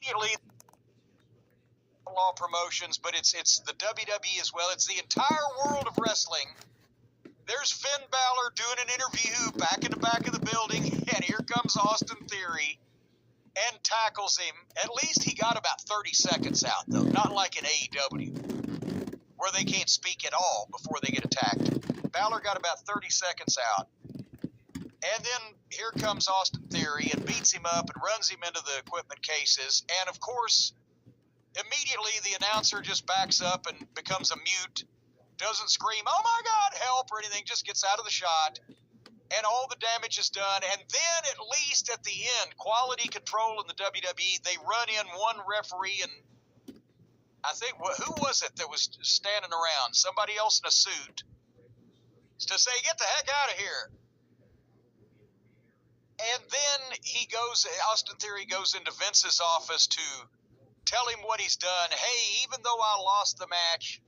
immediately Law Promotions, but it's the WWE as well. It's the entire world of wrestling. There's Finn Balor doing an interview back in the back of the building, and here comes Austin Theory and tackles him. At least he got about 30 seconds out, though, not like in AEW, where they can't speak at all before they get attacked. Balor got about 30 seconds out. And then here comes Austin Theory and beats him up and runs him into the equipment cases. And, of course, immediately the announcer just backs up and becomes a mute, doesn't scream, "Oh, my God, help," or anything, just gets out of the shot. And all the damage is done. And then, at least at the end, quality control in the WWE, they run in one referee and I think, who was it that was standing around? Somebody else in a suit to say, "Get the heck out of here." And then Austin Theory goes into Vince's office to tell him what he's done. Hey, even though I lost the match,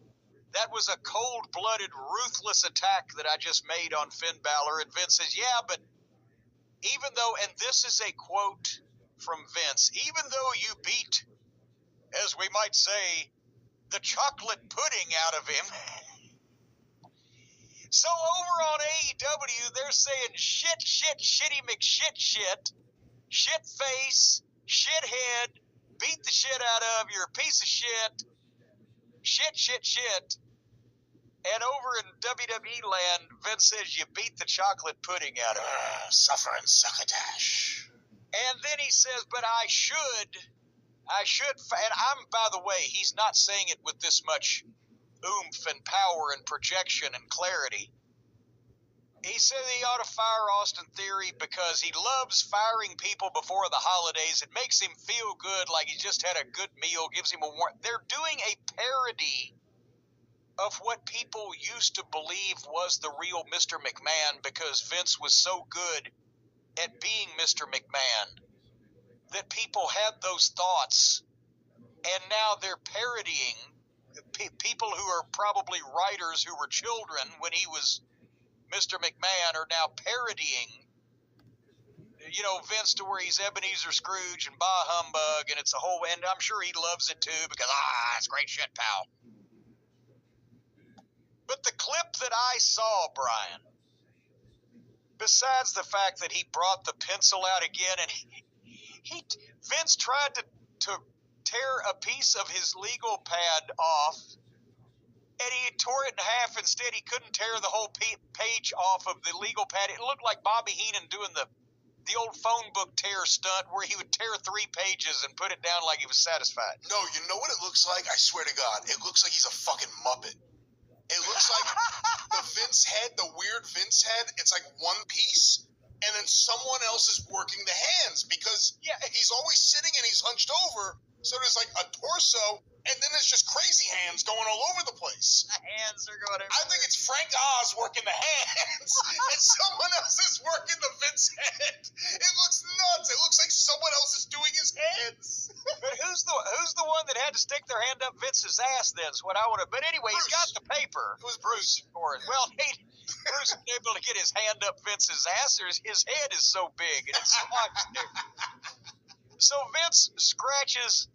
that was a cold-blooded, ruthless attack that I just made on Finn Balor. And Vince says, yeah, but even though, and this is a quote from Vince, even though you beat, as we might say, the chocolate pudding out of him. So over on AEW, they're saying shit, shitty McShit, shit face, shithead, beat the shit out of, you're a piece of shit, shit. And over in WWE land, Vince says you beat the chocolate pudding out of him. Suffer and succotash. And then he says, but I should, and by the way, he's not saying it with this much oomph and power and projection and clarity. He said he ought to fire Austin Theory because he loves firing people before the holidays. It makes him feel good, like he just had a good meal, gives him a warm. They're doing a parody of what people used to believe was the real Mr. McMahon because Vince was so good at being Mr. McMahon that people had those thoughts, and now they're parodying people who are probably writers who were children when he was Mr. McMahon are now parodying, Vince to where he's Ebenezer Scrooge and bah humbug, and it's a whole, and I'm sure he loves it too because, it's great shit, pal. But the clip that I saw, Brian, besides the fact that he brought the pencil out again, and Vince tried to tear a piece of his legal pad off, and he tore it in half. Instead, he couldn't tear the whole page off of the legal pad. It looked like Bobby Heenan doing the old phone book tear stunt where he would tear 3 pages and put it down like he was satisfied. No, you know what it looks like? I swear to God, it looks like he's a fucking Muppet. It looks like the Vince head, the weird Vince head, it's like one piece, and then someone else is working the hands because he's always sitting and he's hunched over, so there's like a torso, and then there's just crazy hands going all over the place. The hands are going everywhere. I think it's Frank Oz working the hands, and someone else is working the Vince head. It looks nuts. It looks like someone else is doing his hands. But who's the one that had to stick their hand up Vince's ass then is what I want to. But anyway, Bruce. He's got the paper. It was Bruce. Well, Bruce was able to get his hand up Vince's ass. His head is so big, and it's so much. So Vince scratches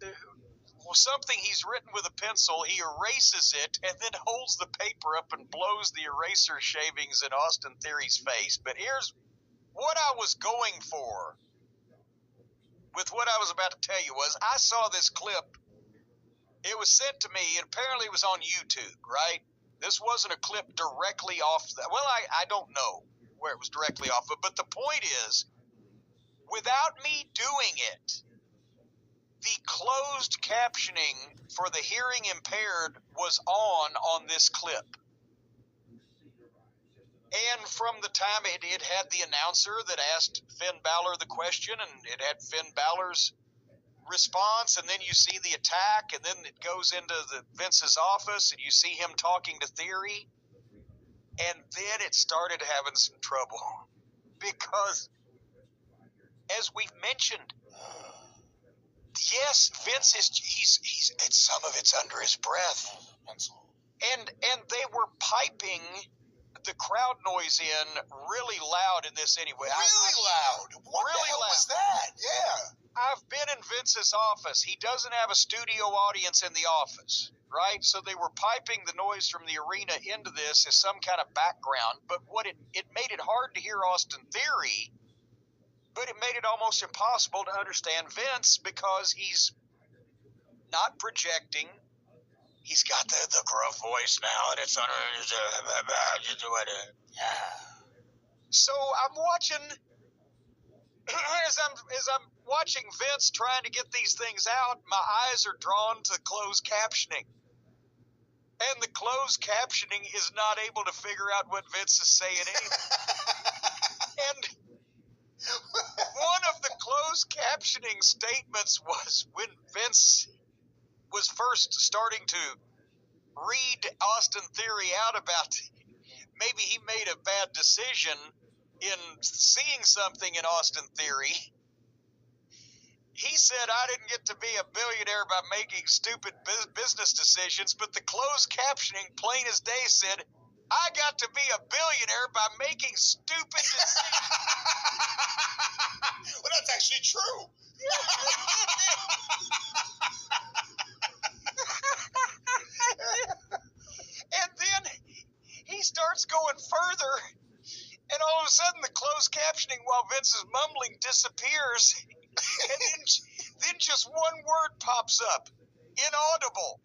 something he's written with a pencil. He erases it and then holds the paper up and blows the eraser shavings in Austin Theory's face. But here's what I was going for with what I was about to tell you was I saw this clip. It was sent to me, and apparently it was on YouTube, right? This wasn't a clip directly off. I don't know where it was directly off of, but the point is, without me doing it, the closed captioning for the hearing impaired was on this clip. And from the time it had the announcer that asked Finn Balor the question, and it had Finn Balor's response, and then you see the attack, and then it goes into the Vince's office, and you see him talking to Theory, and then it started having some trouble. Because, as we've mentioned, yes, Vince he's some of it's under his breath. And they were piping the crowd noise in really loud in this anyway. Really loud. What the hell was that? Yeah. I've been in Vince's office. He doesn't have a studio audience in the office, right? So they were piping the noise from the arena into this as some kind of background. But what it made it hard to hear Austin Theory, but it made it almost impossible to understand Vince because he's not projecting. He's got the gruff voice now, and it's under. So I'm watching. As I'm watching Vince trying to get these things out, my eyes are drawn to closed captioning. And the closed captioning is not able to figure out what Vince is saying anything. And one of the closed captioning statements was when Vince was first starting to read Austin Theory out about maybe he made a bad decision in seeing something in Austin Theory. He said, I didn't get to be a billionaire by making stupid business decisions, but the closed captioning, plain as day, said, I got to be a billionaire by making stupid decisions. Well, that's actually true. And then he starts going further, and all of a sudden the closed captioning while Vince is mumbling disappears, and then just one word pops up, inaudible.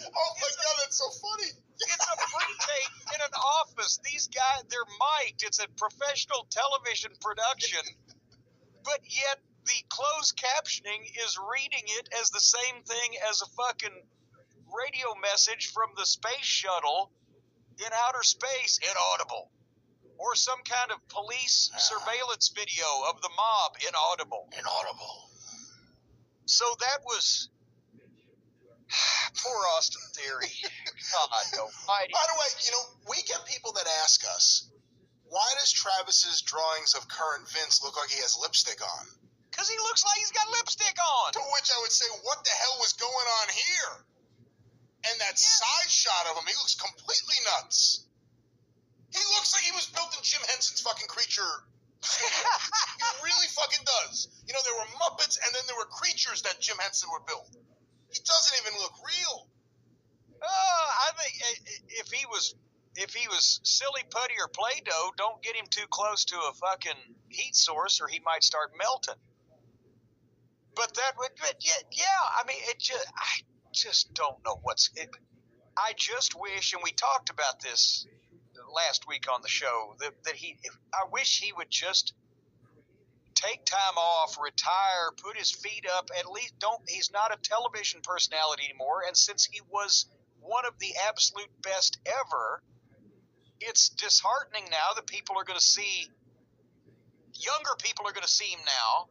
Oh my God, that's so funny. It's a pre-tape in an office. These guys, they're mic'd. It's a professional television production, but yet the closed captioning is reading it as the same thing as a fucking radio message from the space shuttle in outer space, inaudible. Or some kind of police surveillance video of the mob, inaudible. Inaudible. So that was poor Austin Theory. God almighty. By the way, we get people that ask us, why does Travis's drawings of current Vince look like he has lipstick on? Because he looks like he's got lipstick on. To which I would say, what the hell was going on here? And that side shot of him, he looks completely nuts. He looks like he was built in Jim Henson's fucking creature studio. He really fucking does. There were Muppets and then there were creatures that Jim Henson would build. He doesn't even look real. I think if he was silly putty or Play-Doh, don't get him too close to a fucking heat source or he might start melting. But that would, I mean, I just don't know I just wish, and we talked about this last week on the show, that I wish he would just take time off, retire, put his feet up, at least he's not a television personality anymore, and since he was one of the absolute best ever, it's disheartening now that younger people are going to see him now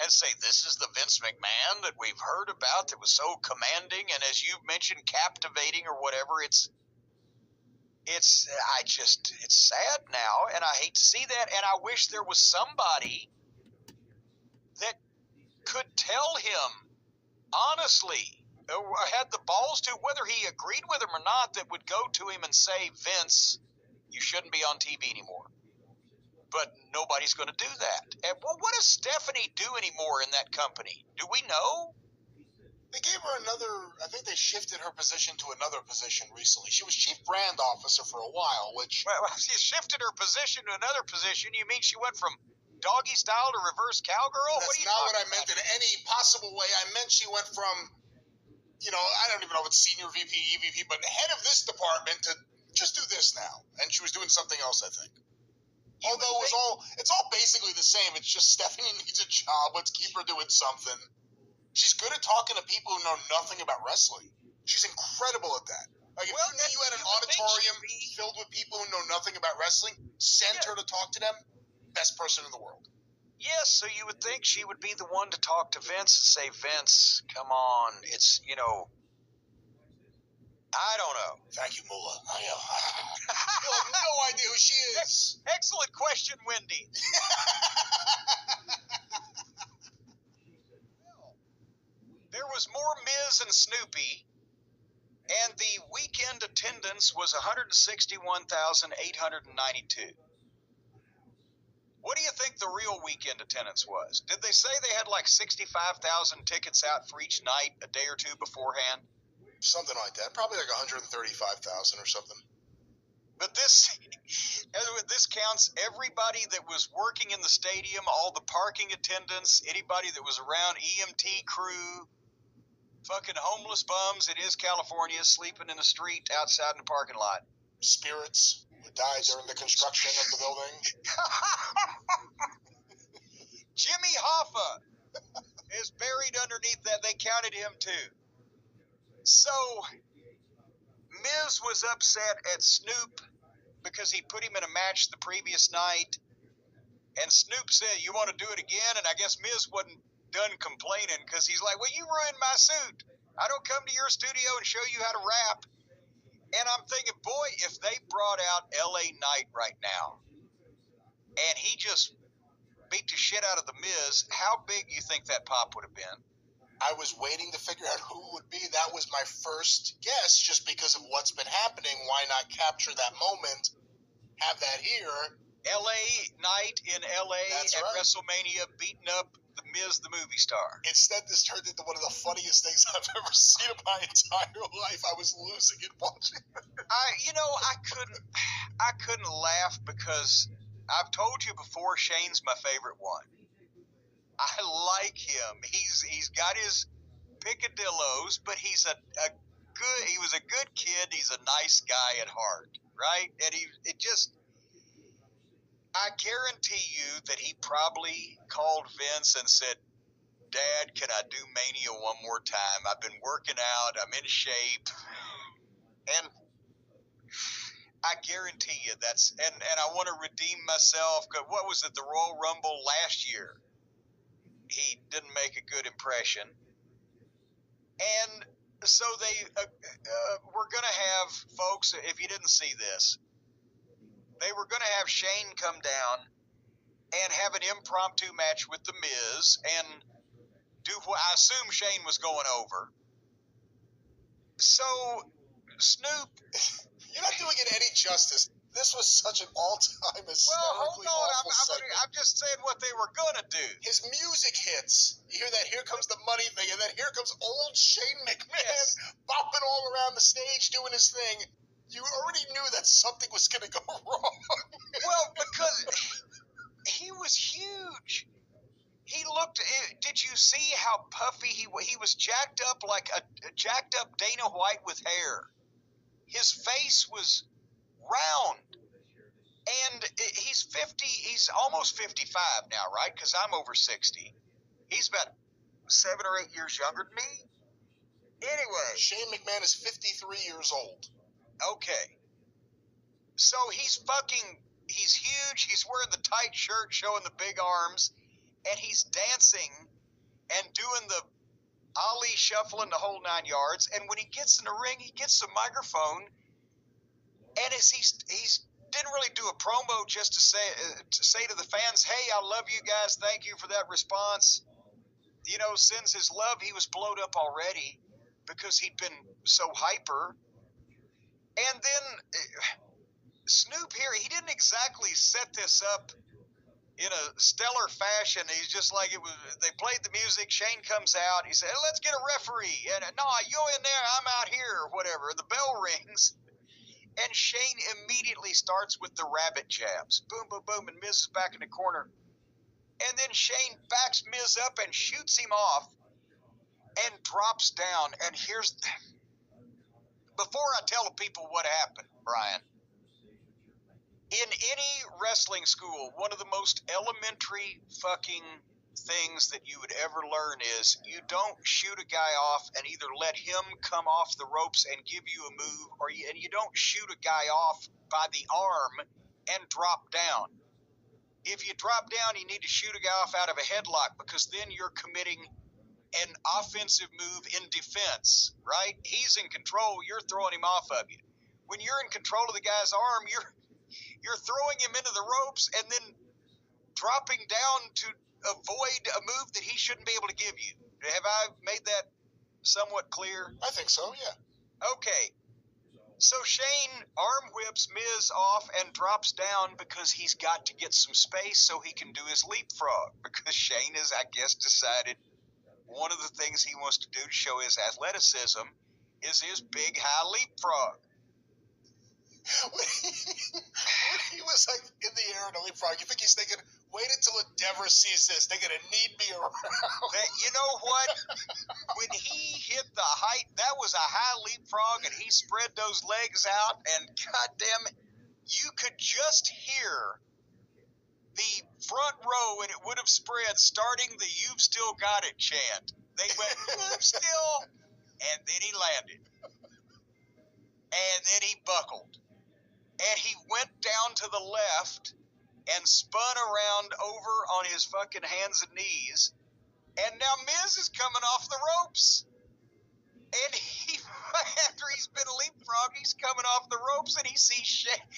and say, this is the Vince McMahon that we've heard about that was so commanding and, as you mentioned, captivating or whatever. It's sad now, and I hate to see that, and I wish there was somebody that could tell him honestly, or had the balls to, whether he agreed with him or not, that would go to him and say, Vince, you shouldn't be on TV anymore. But nobody's going to do that. And what does Stephanie do anymore in that company? Do we know? They gave her I think they shifted her position to another position recently. She was chief brand officer for a while, which... Well, she shifted her position to another position. You mean she went from doggy style to reverse cowgirl? That's not what I meant in any possible way. I meant she went from, I don't even know if it's senior VP, EVP, but head of this department to just do this now. And she was doing something else, I think. Although it's all basically the same. It's just Stephanie needs a job. Let's keep her doing something. She's good at talking to people who know nothing about wrestling. She's incredible at that. Like, if you had an auditorium filled with people who know nothing about wrestling, send her to talk to them, best person in the world. Yes, so you would think she would be the one to talk to Vince and say, Vince, come on, it's, I don't know. Thank you, Moolah. I know. You have no idea who she is. Excellent question, Wendy. There was more Miz and Snoopy, and the weekend attendance was 161,892. What do you think the real weekend attendance was? Did they say they had like 65,000 tickets out for each night a day or two beforehand? Something like that. Probably like 135,000 or something. But this counts everybody that was working in the stadium, all the parking attendants, anybody that was around, EMT crew, fucking homeless bums. It is California, sleeping in the street outside in the parking lot. Spirits who died during the construction of the building. Jimmy Hoffa is buried underneath that. They counted him too. So Miz was upset at Snoop because he put him in a match the previous night, and Snoop said, "You want to do it again?" And I guess Miz wasn't done complaining because he's like, "Well, you ruined my suit. I don't come to your studio and show you how to rap." And I'm thinking, boy, if they brought out LA Knight right now and he just beat the shit out of the Miz, how big you think that pop would have been? I was waiting to figure out who it would be. That was my first guess, just because of what's been happening. Why not capture that moment, have that here? LA Knight in LA That's at right. WrestleMania beating up the Miz, the movie star. Instead, this turned into one of the funniest things I've ever seen in my entire life. I was losing it watching. I couldn't laugh because I've told you before, Shane's my favorite one. I like him. He's got his picadillos, but he was a good kid. He's a nice guy at heart, right? And I guarantee you that he probably called Vince and said, "Dad, can I do Mania one more time? I've been working out. I'm in shape." And I guarantee you and I want to redeem myself. What was it, the Royal Rumble last year? He didn't make a good impression. And so we're going to have, folks, if you didn't see this, they were going to have Shane come down and have an impromptu match with The Miz and do what I assume Shane was going over. So, Snoop... You're not doing it any justice. This was such an all-time hysterically awful segment. I'm just saying what they were going to do. His music hits. You hear that Here Comes the Money thing, and then here comes old Shane McMahon bopping all around the stage doing his thing. You already knew that something was going to go wrong. Well, because he was huge. He looked. Did you see how puffy he was? Jacked up like a jacked up Dana White with hair. His face was round, and he's 50. He's almost 55 now, right? Because I'm over 60. He's about 7 or 8 years younger than me. Anyway, Shane McMahon is 53 years old. Okay. So he's huge. He's wearing the tight shirt, showing the big arms, and he's dancing and doing the Ali shuffling the whole 9 yards. And when he gets in the ring, he gets the microphone, and as he didn't really do a promo just to say to the fans, "Hey, I love you guys. Thank you for that response." Sends his love. He was blowed up already because he'd been so hyper. And then Snoop here, he didn't exactly set this up in a stellar fashion. He's just like, they played the music, Shane comes out, he said, "Let's get a referee." And no, you in there, I'm out here, or whatever. The bell rings, and Shane immediately starts with the rabbit jabs. Boom, boom, boom, and Miz is back in the corner. And then Shane backs Miz up and shoots him off and drops down. And before I tell the people what happened, Brian, in any wrestling school, one of the most elementary fucking things that you would ever learn is you don't shoot a guy off and either let him come off the ropes and give you a move, and you don't shoot a guy off by the arm and drop down. If you drop down, you need to shoot a guy off out of a headlock, because then you're committing an offensive move in defense, right? He's in control. You're throwing him off of you. When you're in control of the guy's arm, you're throwing him into the ropes and then dropping down to avoid a move that he shouldn't be able to give you. Have I made that somewhat clear? I think so, yeah. Okay. So Shane arm whips Miz off and drops down because he's got to get some space so he can do his leapfrog. Because Shane has, I guess, decided one of the things he wants to do to show his athleticism is his big high leapfrog. When he was like in the air in a leapfrog, you think he's thinking, wait until Endeavor sees this. They're going to need me around. You know what? When he hit the height, that was a high leapfrog, and he spread those legs out, and goddamn, you could just hear the front row, and it would have spread, starting the "You've Still Got It" chant. They went, "You've still," and then he landed. And then he buckled. And he went down to the left and spun around over on his fucking hands and knees. And now Miz is coming off the ropes. And he, after he's been leapfrog, he's coming off the ropes and he sees Shane.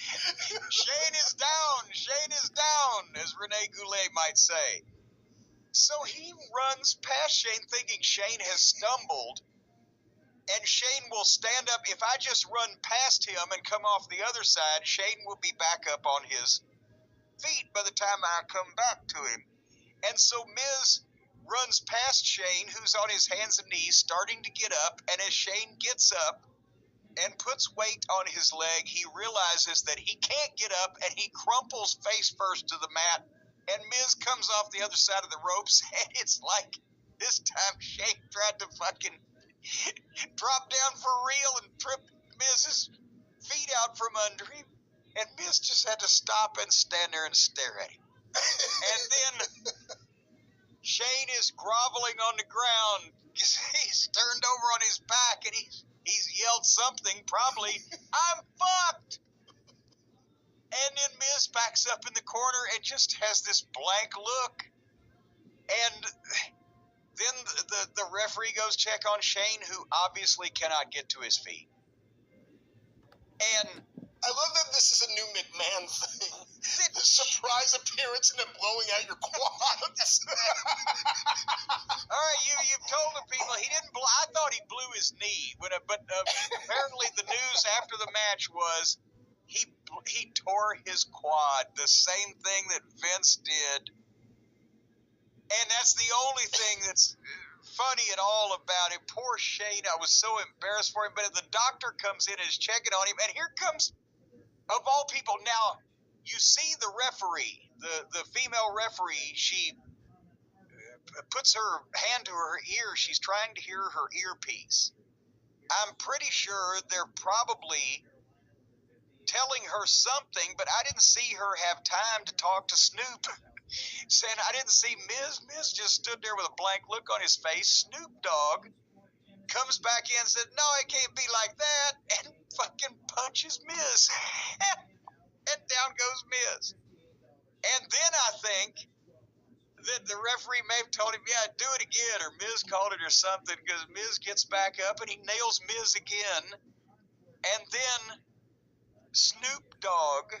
Shane is down. Shane is down, as Rene Goulet might say. So he runs past Shane thinking Shane has stumbled. And Shane will stand up. If I just run past him and come off the other side, Shane will be back up on his feet by the time I come back to him. And so Miz runs past Shane, who's on his hands and knees, starting to get up. And as Shane gets up and puts weight on his leg, he realizes that he can't get up, and he crumples face first to the mat. And Miz comes off the other side of the ropes, and it's like this time Shane tried to fucking drop down for real and trip Miz's feet out from under him, and Miz just had to stop and stand there and stare at him. And then Shane is groveling on the ground. He's turned over on his back, and he's yelled something, probably, "I'm fucked!" And then Miz backs up in the corner and just has this blank look. And then the referee goes check on Shane, who obviously cannot get to his feet. And I love that this is a new McMahon thing. The surprise appearance and then blowing out your quads. All right, you've told the people he didn't blow. I thought he blew his knee, but apparently the news after the match was he tore his quad, the same thing that Vince did. And that's the only thing that's funny at all about him. Poor Shane, I was so embarrassed for him. But the doctor comes in and is checking on him, and here comes, of all people, now you see the referee, the female referee. She puts her hand to her ear. She's trying to hear her earpiece. I'm pretty sure they're probably telling her something, but I didn't see her have time to talk to Snoop. Saying I didn't see Miz. Miz just stood there with a blank look on his face. Snoop Dogg comes back in and said, "No, it can't be like that," and fucking punches Miz. And down goes Miz. And then I think that the referee may have told him, "Yeah, do it again," or Miz called it or something, because Miz gets back up and he nails Miz again. And then Snoop Dogg,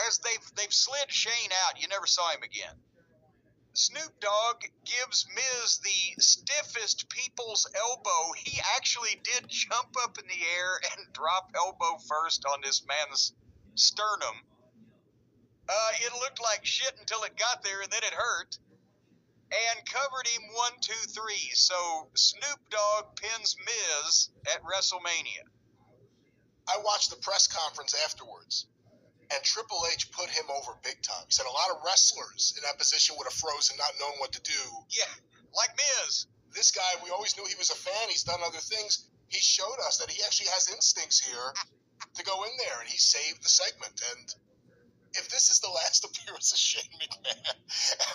as they've slid Shane out, you never saw him again. Snoop Dogg gives Miz the stiffest people's elbow. He actually did jump up in the air and drop elbow first on this man's sternum. It looked like shit until it got there, and then it hurt. And covered him 1, 2, 3. So Snoop Dogg pins Miz at WrestleMania. I watched the press conference afterwards, and Triple H put him over big time. He said a lot of wrestlers in that position would have frozen, not knowing what to do. Yeah, like Miz. This guy, we always knew he was a fan. He's done other things. He showed us that he actually has instincts here to go in there, and he saved the segment. And if this is the last appearance of Shane McMahon,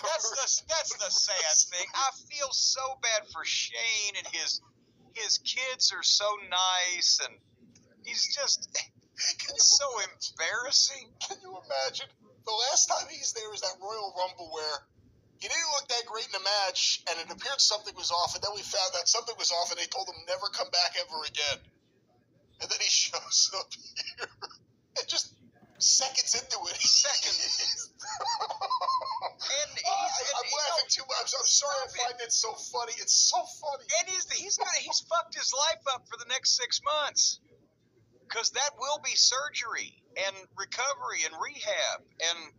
that's the sad thing. I feel so bad for Shane, and his kids are so nice, and he's just so embarrassing. Can you imagine? The last time he's there is that Royal Rumble where he didn't look that great in the match, and it appeared something was off, and then we found that something was off, and they told him never come back ever again. And then he shows up here, and just seconds into it, I'm laughing too much. I'm sorry I find it so funny. It's so funny. And he's fucked his life up for the next 6 months. because that will be surgery and recovery and rehab and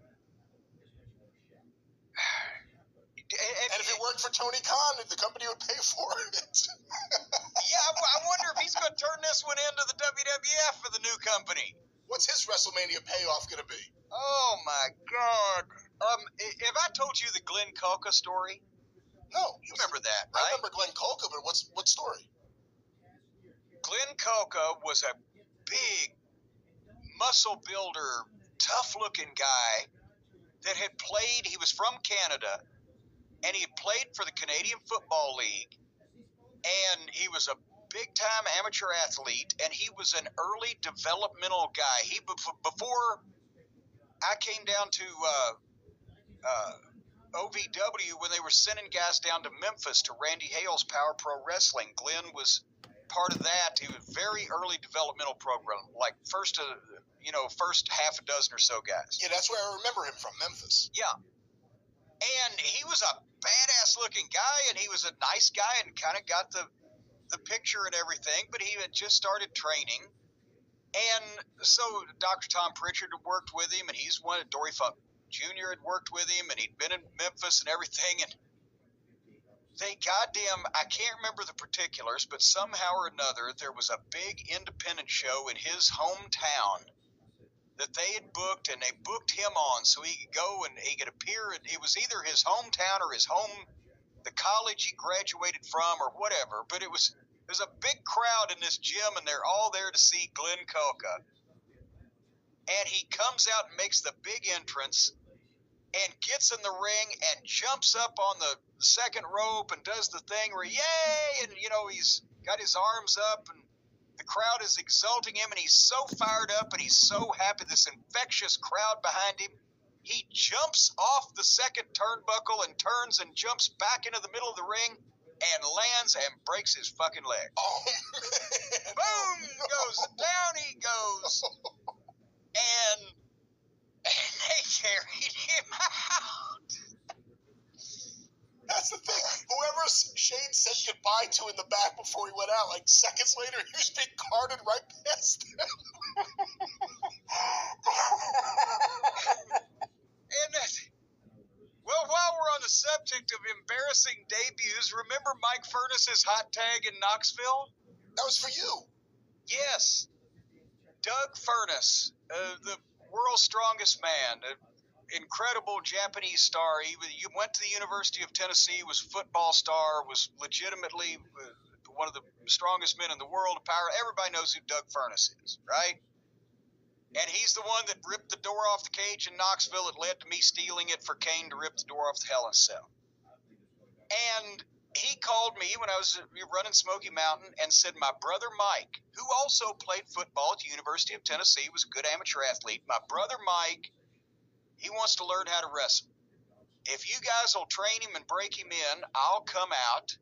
And if it worked for Tony Khan, the company would pay for it. Yeah, I wonder if he's going to turn this one into the WWF for the new company. What's his WrestleMania payoff going to be? Oh my God! Have I told you the Glenn Kulka story? No, You remember that, right? I remember Glenn Kulka, but what story? Glenn Kulka was a big muscle builder, tough-looking guy that had played. He was from Canada, and he had played for the Canadian Football League, and he was a big-time amateur athlete, and he was an early developmental guy. He before I came down to OVW, when they were sending guys down to Memphis to Randy Hale's Power Pro Wrestling, Glenn was part of that. He was very early developmental program, like first half a dozen or so guys. Yeah, that's where I remember him from, Memphis. Yeah. And he was a badass looking guy, and he was a nice guy and kind of got the picture and everything, but he had just started training. And so Dr. Tom Pritchard had worked with him, and he's one of Dory Funk Jr. had worked with him, and he'd been in Memphis and everything. And they I can't remember the particulars, but somehow or another, there was a big independent show in his hometown that they had booked, and they booked him on so he could go and he could appear. And it was either his hometown or the college he graduated from or whatever. But there's a big crowd in this gym, and they're all there to see Glenn Kulka. And he comes out and makes the big entrance and gets in the ring and jumps up on the second rope and does the thing where, yay! And, he's got his arms up, and the crowd is exulting him, and he's so fired up, and he's so happy, this infectious crowd behind him. He jumps off the second turnbuckle and turns and jumps back into the middle of the ring and lands and breaks his fucking leg. Oh, man. Boom! Goes down he goes. And they carried him out. That's the thing. Whoever Shane said goodbye to in the back before he went out, like seconds later, he was being carted right past him. Well, while we're on the subject of embarrassing debuts, remember Mike Furness's hot tag in Knoxville? That was for you. Yes. Doug Furness, the world's strongest man, an incredible Japanese star. He went to the University of Tennessee, was a football star, was legitimately one of the strongest men in the world of power. Everybody knows who Doug Furness is, right? And he's the one that ripped the door off the cage in Knoxville. It led to me stealing it for Kane to rip the door off the Hell in a Cell. And he called me when I was running Smoky Mountain and said, my brother Mike, who also played football at the University of Tennessee, was a good amateur athlete. My brother Mike, he wants to learn how to wrestle. If you guys will train him and break him in, I'll come out.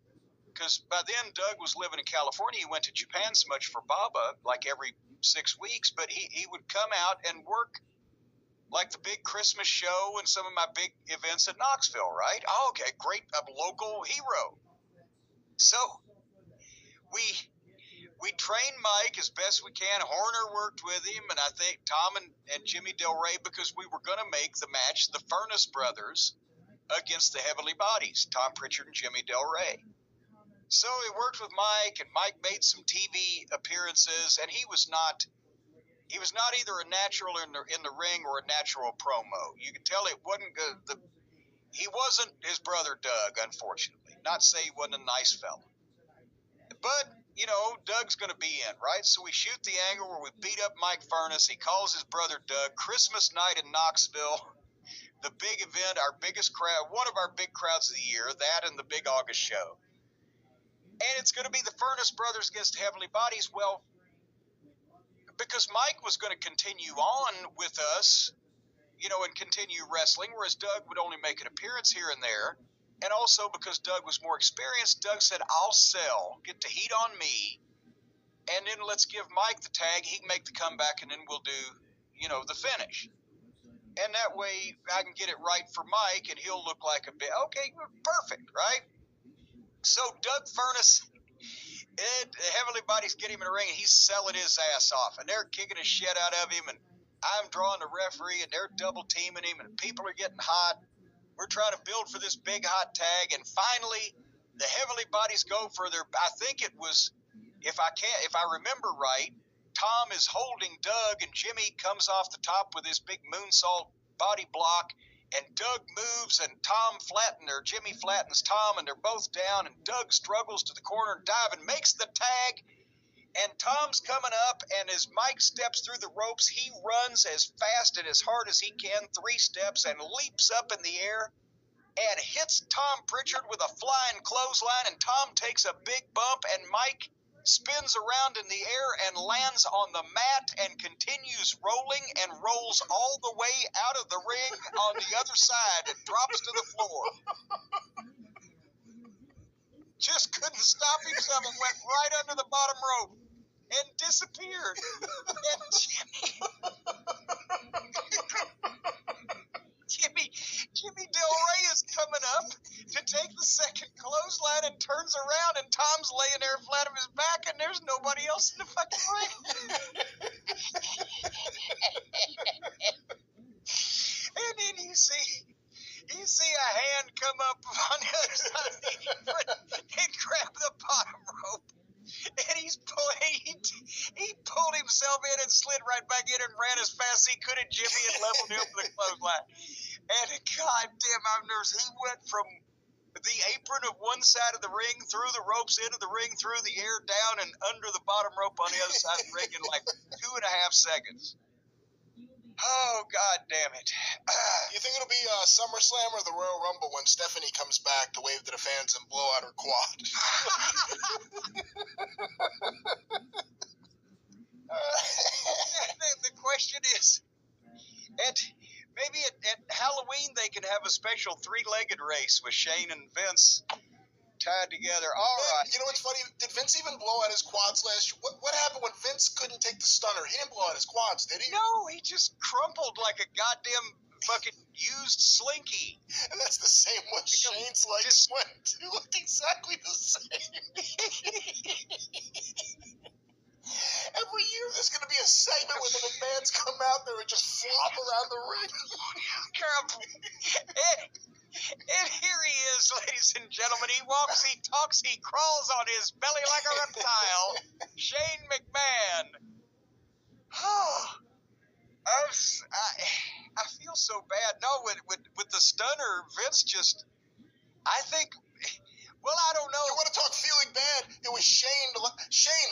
Because by then, Doug was living in California. He went to Japan so much for Baba, like every 6 weeks. But he would come out and work like the big Christmas show and some of my big events at Knoxville, right? Oh, okay, great, a local hero. So we trained Mike as best we can. Horner worked with him, and I think Tom and Jimmy Del Rey, because we were going to make the match the Furness brothers against the Heavenly Bodies, Tom Pritchard and Jimmy Del Rey. So he worked with Mike, and Mike made some TV appearances, and he was not either a natural in the ring or a natural promo. You could tell it wasn't good. He wasn't his brother Doug, unfortunately. Not to say he wasn't a nice fella. But, Doug's going to be in, right? So we shoot the angle where we beat up Mike Furness. He calls his brother Doug. Christmas night in Knoxville, the big event, our biggest crowd, one of our big crowds of the year, that and the big August show. And it's going to be the Furness brothers against Heavenly Bodies. Well, because Mike was going to continue on with us, and continue wrestling, whereas Doug would only make an appearance here and there. And also because Doug was more experienced, Doug said, I'll sell, get the heat on me, and then let's give Mike the tag. He can make the comeback, and then we'll do, the finish. And that way I can get it right for Mike, and he'll look like a bit, okay, perfect, right? So Doug Furness The Heavenly Bodies get him in the ring, and he's selling his ass off, and they're kicking the shit out of him, and I'm drawing the referee, and they're double teaming him, and people are getting hot. We're trying to build for this big hot tag, and finally, the Heavenly Bodies go for their. I think it was, if I remember right, Tom is holding Doug, and Jimmy comes off the top with his big moonsault body block, and Doug moves, and Jimmy flattens Tom, and they're both down, and Doug struggles to the corner and dive and makes the tag, and Tom's coming up, and as Mike steps through the ropes, he runs as fast and as hard as he can, 3 steps, and leaps up in the air, and hits Tom Pritchard with a flying clothesline, and Tom takes a big bump, and Mike spins around in the air and lands on the mat and continues rolling and rolls all the way out of the ring on the other side and drops to the floor. Just couldn't stop himself and went right under the bottom rope and disappeared. And Jimmy Del Rey is coming up to take the second clothesline and turns around, and Tom's laying there flat on his back, and there's nobody else in the fucking ring. And then you see a hand come up on the other side of the apron and grab the bottom rope. And he pulled himself in and slid right back in and ran as fast as he could at Jimmy and leveled him with the clothesline. And goddamn, I've never seen. He went from the apron of one side of the ring, through the ropes, into the ring, through the air, down, and under the bottom rope on the other side of the ring in like 2.5 seconds. Oh, God damn it. You think it'll be SummerSlam or the Royal Rumble when Stephanie comes back to wave to the fans and blow out her quad? The question is, maybe at Halloween they can have a special 3-legged race with Shane and Vince tied together. All right. You know what's funny? Did Vince even blow out his quads last year? What happened when Vince couldn't take the stunner? He didn't blow out his quads, did he? No, he just crumpled like a goddamn fucking used slinky. And that's the same way Shane's legs went. He looked exactly the same. Every year there's going to be a segment where the McMahons come out there and just flop around the ring. And here he is, ladies and gentlemen. He walks, he talks, he crawls on his belly like a reptile. Shane McMahon. I feel so bad. No, with the stunner, Vince just, I think, well, I don't know. You want to talk feeling bad? It was Shane,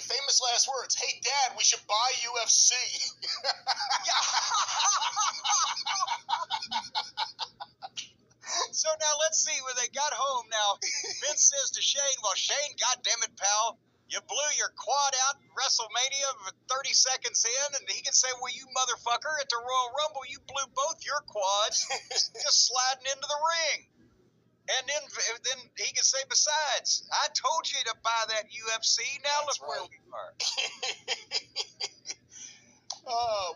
famous last words. Hey, Dad, we should buy UFC. So now let's see, when they got home now, Vince says to Shane, well, Shane, goddammit, pal, you blew your quad out in WrestleMania 30 seconds in, and he can say, well, you motherfucker, at the Royal Rumble, you blew both your quads just sliding into the ring. And then he can say, besides, I told you to buy that UFC. Now look where we are.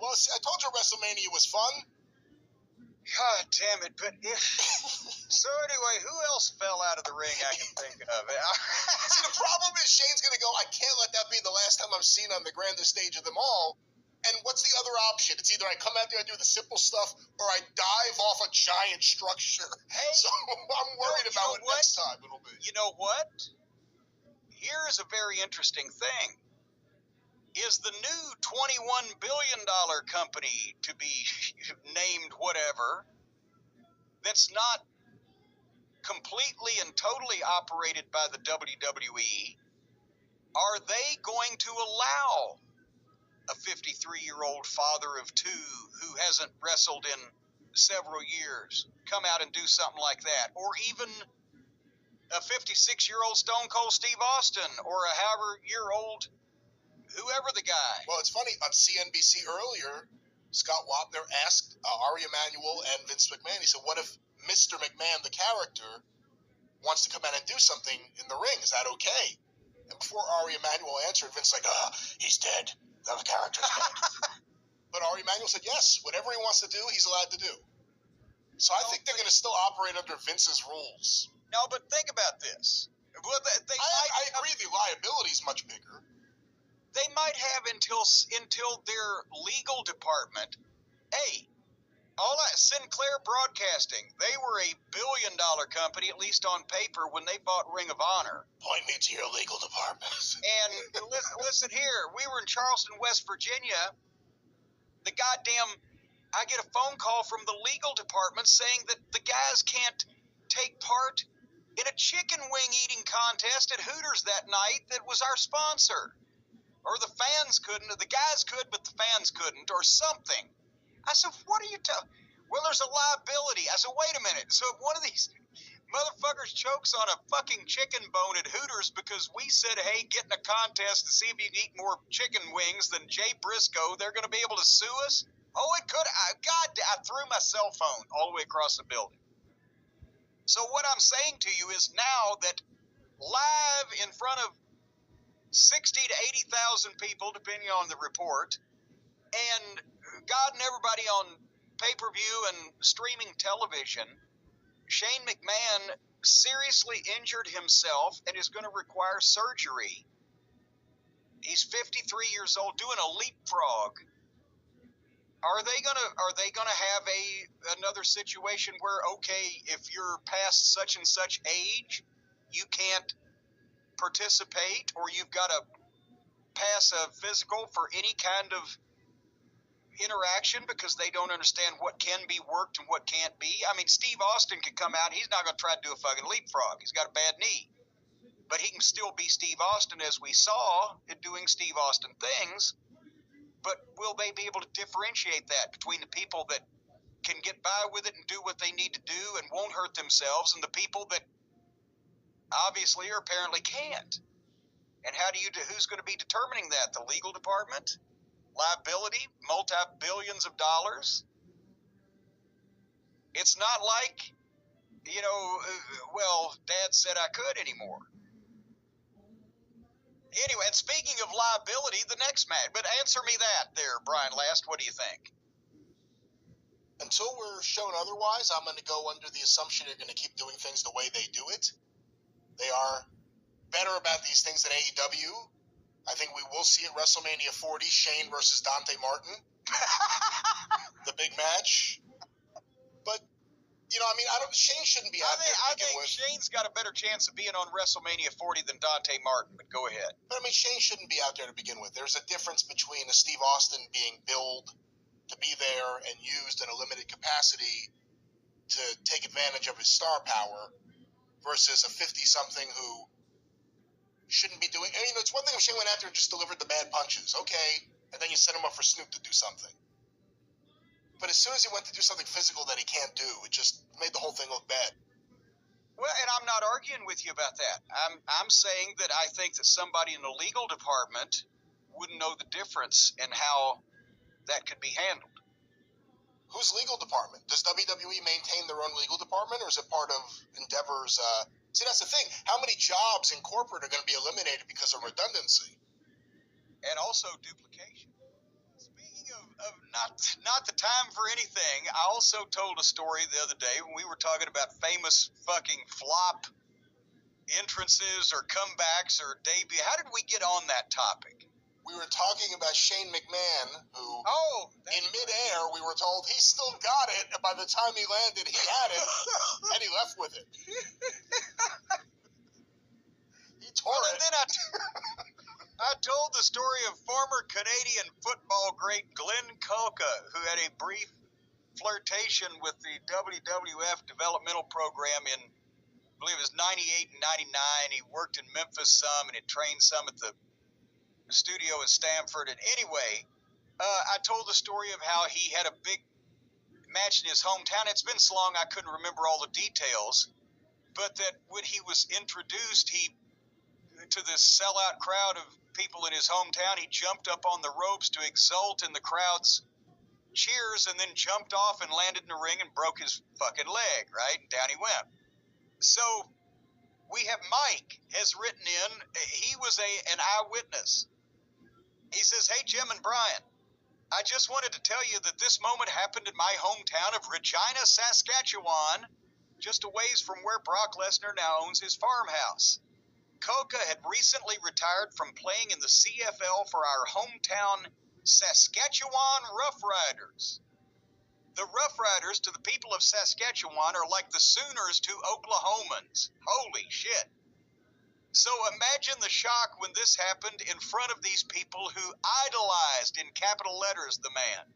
Well, see, I told you WrestleMania was fun. God damn it. So anyway, who else fell out of the ring I can think of? See, the problem is Shane's going to go, I can't let that be the last time I'm seen on the grandest stage of them all. And what's the other option? It's either I come out there and do the simple stuff, or I dive off a giant structure. Hey, so I'm worried about what next time it'll be. You know what? Here is a very interesting thing. Is the new $21 billion company to be named whatever, that's not completely and totally operated by the WWE, are they going to allow a 53-year-old father of 2 who hasn't wrestled in several years come out and do something like that? Or even a 56-year-old Stone Cold Steve Austin, or a however-year-old whoever the guy. Well, it's funny, on CNBC earlier, Scott Wapner asked Ari Emanuel and Vince McMahon, he said, what if Mr. McMahon, the character, wants to come out and do something in the ring? Is that okay? And before Ari Emanuel answered, Vince's like, he's dead. The character's dead. But Ari Emanuel said, yes, whatever he wants to do, he's allowed to do. So I think they're going to still operate under Vince's rules. No, but think about this. Well, I agree the liability is much much bigger. They might have until their legal department. Hey, all that Sinclair Broadcasting, they were a billion-dollar company, at least on paper, when they bought Ring of Honor. Point me to your legal department. And listen here, we were in Charleston, West Virginia. I get a phone call from the legal department saying that the guys can't take part in a chicken wing eating contest at Hooters that night that was our sponsor. Or the fans couldn't, or the guys could, but the fans couldn't, or something. I said, what are you telling? Well, there's a liability. I said, wait a minute. So if one of these motherfuckers chokes on a fucking chicken bone at Hooters because we said, hey, get in a contest to see if you can eat more chicken wings than Jay Briscoe, they're going to be able to sue us? Oh, it could. I threw my cell phone all the way across the building. So what I'm saying to you is now that live in front of 60 to 80,000 people, depending on the report, and God and everybody on pay-per-view and streaming television, Shane McMahon seriously injured himself and is going to require surgery. He's 53 years old, doing a leapfrog. Are they gonna have another situation where, okay, if you're past such and such age, you can't participate, or you've got to pass a physical for any kind of interaction because they don't understand what can be worked and what can't be? I mean, Steve Austin can come out, he's not going to try to do a fucking leapfrog. He's got a bad knee. But he can still be Steve Austin, as we saw in doing Steve Austin things. But will they be able to differentiate that between the people that can get by with it and do what they need to do and won't hurt themselves, and the people that obviously or apparently can't? And who's going to be determining that? The legal department? Liability? Multi-billions of dollars? It's not like, well, Dad said I could anymore. Anyway, and speaking of liability, the next match. But answer me that there, Brian Last. What do you think? Until we're shown otherwise, I'm going to go under the assumption they're going to keep doing things the way they do it. They are better about these things than AEW. I think we will see at WrestleMania 40 Shane versus Dante Martin. The big match. But, Shane shouldn't be out there to begin with. Shane's got a better chance of being on WrestleMania 40 than Dante Martin, but go ahead. But, Shane shouldn't be out there to begin with. There's a difference between a Steve Austin being billed to be there and used in a limited capacity to take advantage of his star power versus a 50-something who shouldn't be doing. It's one thing if Shane went out there and just delivered the bad punches, okay, and then you set him up for Snoop to do something. But as soon as he went to do something physical that he can't do, it just made the whole thing look bad. Well, and I'm not arguing with you about that. I'm saying that I think that somebody in the legal department wouldn't know the difference in how that could be handled. Whose legal department? Does WWE maintain their own legal department, or is it part of Endeavor's? See, that's the thing. How many jobs in corporate are going to be eliminated because of redundancy? And also duplication. Speaking of not the time for anything, I also told a story the other day when we were talking about famous fucking flop entrances or comebacks or debut. How did we get on that topic? We were talking about Shane McMahon, who, in midair, we were told he still got it, and by the time he landed, he had it, and he left with it. He tore it. And then I told the story of former Canadian football great Glenn Kolka, who had a brief flirtation with the WWF developmental program in, I believe it was 98 and 99. He worked in Memphis some, and he trained some at the studio in Stamford. And anyway, I told the story of how he had a big match in his hometown. It's been so long I couldn't remember all the details, but that when he was introduced, to this sellout crowd of people in his hometown, he jumped up on the ropes to exult in the crowd's cheers, and then jumped off and landed in the ring and broke his fucking leg, right? And down he went. So we have Mike has written in, he was an eyewitness. He says, hey, Jim and Brian, I just wanted to tell you that this moment happened in my hometown of Regina, Saskatchewan, just a ways from where Brock Lesnar now owns his farmhouse. Coca had recently retired from playing in the CFL for our hometown Saskatchewan Roughriders. The Roughriders to the people of Saskatchewan are like the Sooners to Oklahomans. Holy shit. So imagine the shock when this happened in front of these people who idolized in capital letters the man.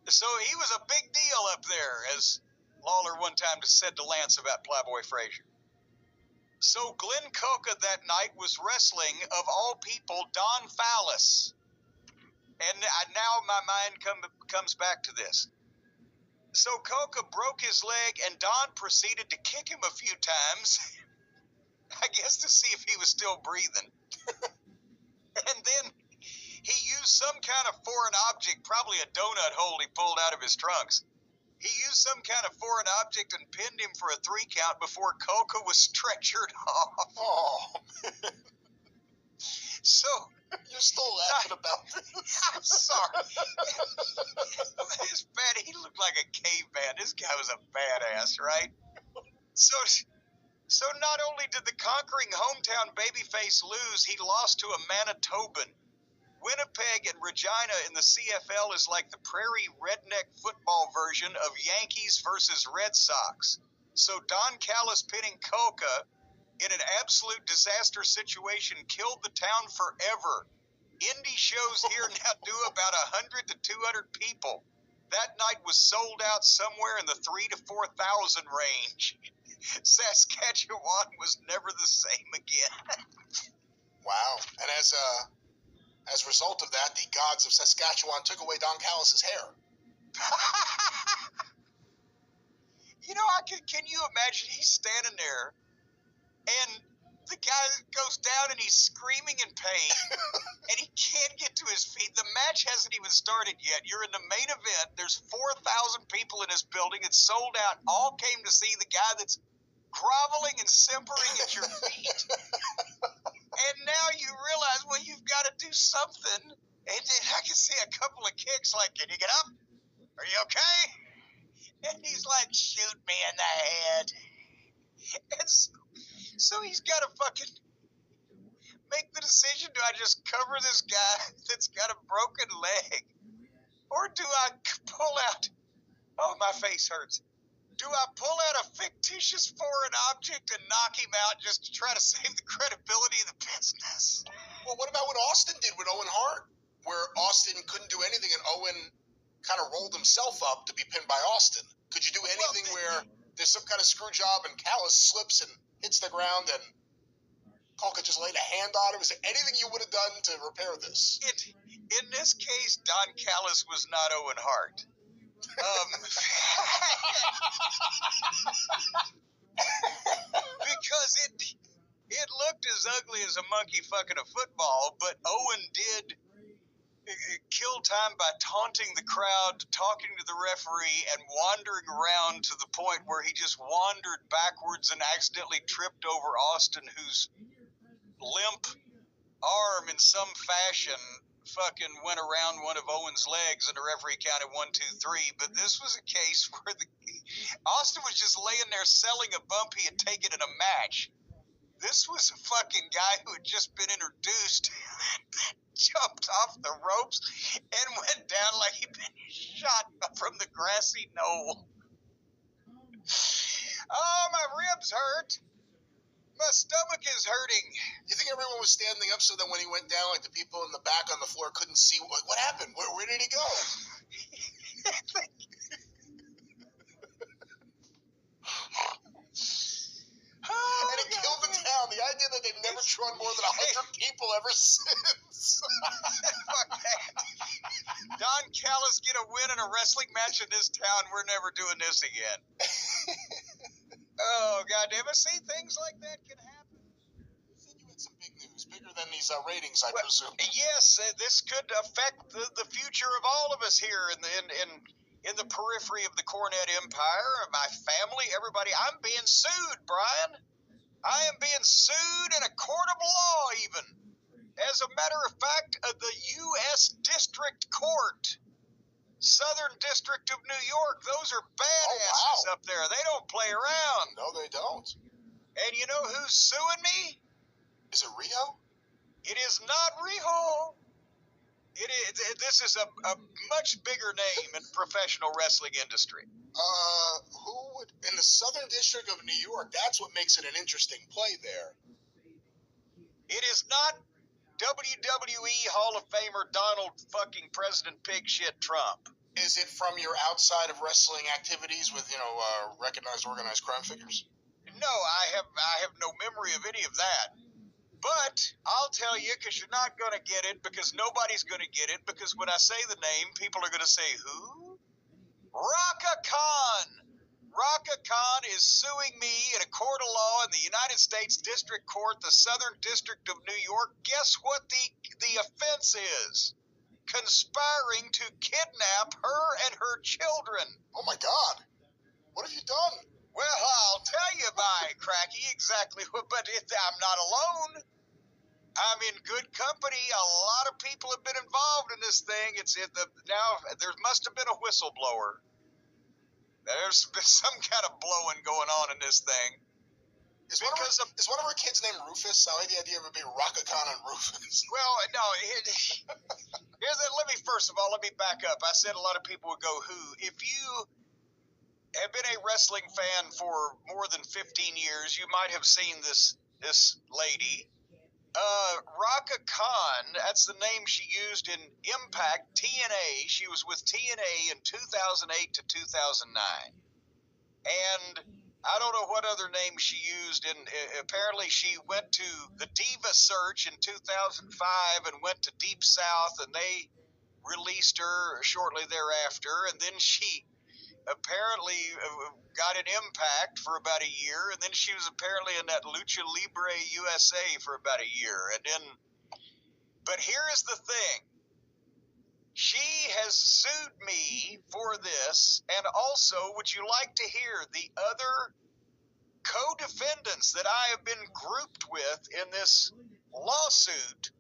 So he was a big deal up there, as Lawler one time said to Lance about Playboy Frazier. So Glenn Coca that night was wrestling, of all people, Don Fallis. And now my mind comes back to this. So Coca broke his leg, and Don proceeded to kick him a few times, I guess to see if he was still breathing. And then he used some kind of foreign object, probably a donut hole he pulled out of his trunks. He used some kind of foreign object and pinned him for a 3 count before Coca was stretchered off. Oh, So you're still laughing about this. I'm sorry. This man, he looked like a caveman. This guy was a badass, right? So not only did the conquering hometown babyface lose, he lost to a Manitoban. Winnipeg and Regina in the CFL is like the prairie redneck football version of Yankees versus Red Sox. So Don Callis pinning Coca in an absolute disaster situation killed the town forever. Indie shows here now do about 100 to 200 people. That night was sold out somewhere in the 3,000 to 4,000 range. Saskatchewan was never the same again. Wow. And as a result of that, the gods of Saskatchewan took away Don Callis' hair. You know, can you imagine he's standing there and the guy goes down and he's screaming in pain and he can't get to his feet. The match hasn't even started yet. You're in the main event. There's 4,000 people in this building. It's sold out. All came to see the guy that's groveling and simpering at your feet. And now you realize, well, you've got to do something. And then I can see a couple of kicks like, can you get up? Are you okay? And he's like, shoot me in the head. And so he's got to fucking make the decision, do I just cover this guy that's got a broken leg? Or do I pull out, oh, my face hurts. Do I pull out a fictitious foreign object and knock him out just to try to save the credibility of the business? Well, what about what Austin did with Owen Hart, where Austin couldn't do anything and Owen kind of rolled himself up to be pinned by Austin? Could you do anything where there's some kind of screw job and Callis slips and hits the ground and Coca just laid a hand on him? Is there anything you would have done to repair this? In this case, Don Callis was not Owen Hart. Because it looked as ugly as a monkey fucking a football, but Owen did kill time by taunting the crowd, talking to the referee, and wandering around to the point where he just wandered backwards and accidentally tripped over Austin, whose limp arm in some fashion fucking went around one of Owen's legs, and the referee counted 1, 2, 3. But this was a case where Austin was just laying there selling a bump he had taken in a match. This was a fucking guy who had just been introduced, jumped off the ropes, and went down like he'd been shot from the grassy knoll. Oh, my ribs hurt. My stomach is hurting. You think everyone was standing up so that when he went down, like the people in the back on the floor couldn't see what happened? Where did he go? And it killed the town. The idea that they've never drawn more than 100 people ever since. Fuck that. Don Callis get a win in a wrestling match in this town. We're never doing this again. Oh, goddamn it. See, things like that can happen. You said you had some big news, bigger than these ratings, I presume. Yes, this could affect the future of all of us here in the periphery of the Cornette Empire, my family, everybody. I'm being sued, Brian. I am being sued in a court of law, even. As a matter of fact, the U.S. District Court, Southern District of New York, those are badasses up there. They don't play around. No, they don't. And you know who's suing me? Is it Rio? It is not Riho. This is a much bigger name in professional wrestling industry. Who would in the Southern District of New York? That's what makes it an interesting play there. It is not WWE Hall of Famer Donald fucking President Pig Shit Trump. Is it from your outside of wrestling activities with recognized organized crime figures? No, I have no memory of any of that. But I'll tell you, because you're not going to get it, because nobody's going to get it, because when I say the name, people are going to say, who? Raka Khan. Raka Khan is suing me in a court of law in the United States District Court, the Southern District of New York. Guess what the offense is? Conspiring to kidnap her and her children. Oh, my God. What have you done? Well, I'll tell you, by cracky, exactly what, but I'm not alone. I'm in good company. A lot of people have been involved in this thing. Now there must have been a whistleblower. There's been some kind of blowing going on in this thing. Is one of her kids named Rufus? I like the idea of it being Raka Khan and Rufus. Well, no. Let me back up. I said a lot of people would go, who? If you have been a wrestling fan for more than 15 years, you might have seen this lady. Raka Khan, that's the name she used in Impact TNA. She was with TNA in 2008 to 2009. And I don't know what other name she used. Apparently she went to the Diva Search in 2005 and went to Deep South, and they released her shortly thereafter. And then she apparently got an Impact for about a year, and then she was apparently in that Lucha Libre USA for about a year. But here is the thing. She has sued me for this, and also, would you like to hear the other co-defendants that I have been grouped with in this lawsuit,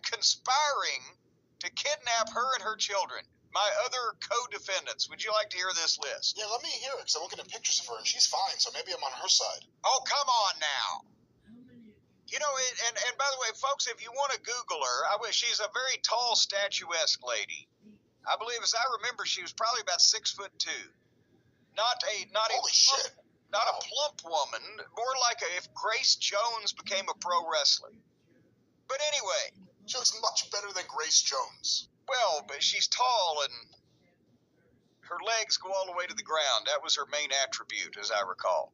conspiring to kidnap her and her children? My other co-defendants. Would you like to hear this list? Yeah, let me hear it, because I'm looking at pictures of her, and she's fine, so maybe I'm on her side. Oh, come on now. You know, and by the way, folks, if you want to Google her, she's a very tall, statuesque lady. I believe, as I remember, she was probably about 6'2". Not a plump woman, more like if Grace Jones became a pro wrestler. But anyway. She looks much better than Grace Jones. Well, but she's tall and her legs go all the way to the ground. That was her main attribute, as I recall.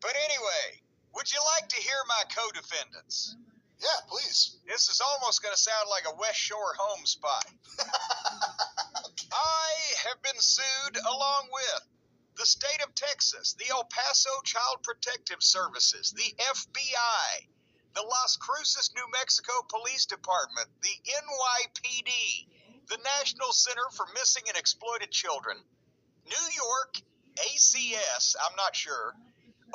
But anyway, would you like to hear my co-defendants? Yeah, please. This is almost going to sound like a West Shore home spy. Okay. I have been sued along with the state of Texas, the El Paso Child Protective Services, the FBI, the Las Cruces, New Mexico Police Department, the NYPD, the National Center for Missing and Exploited Children, New York ACS, I'm not sure,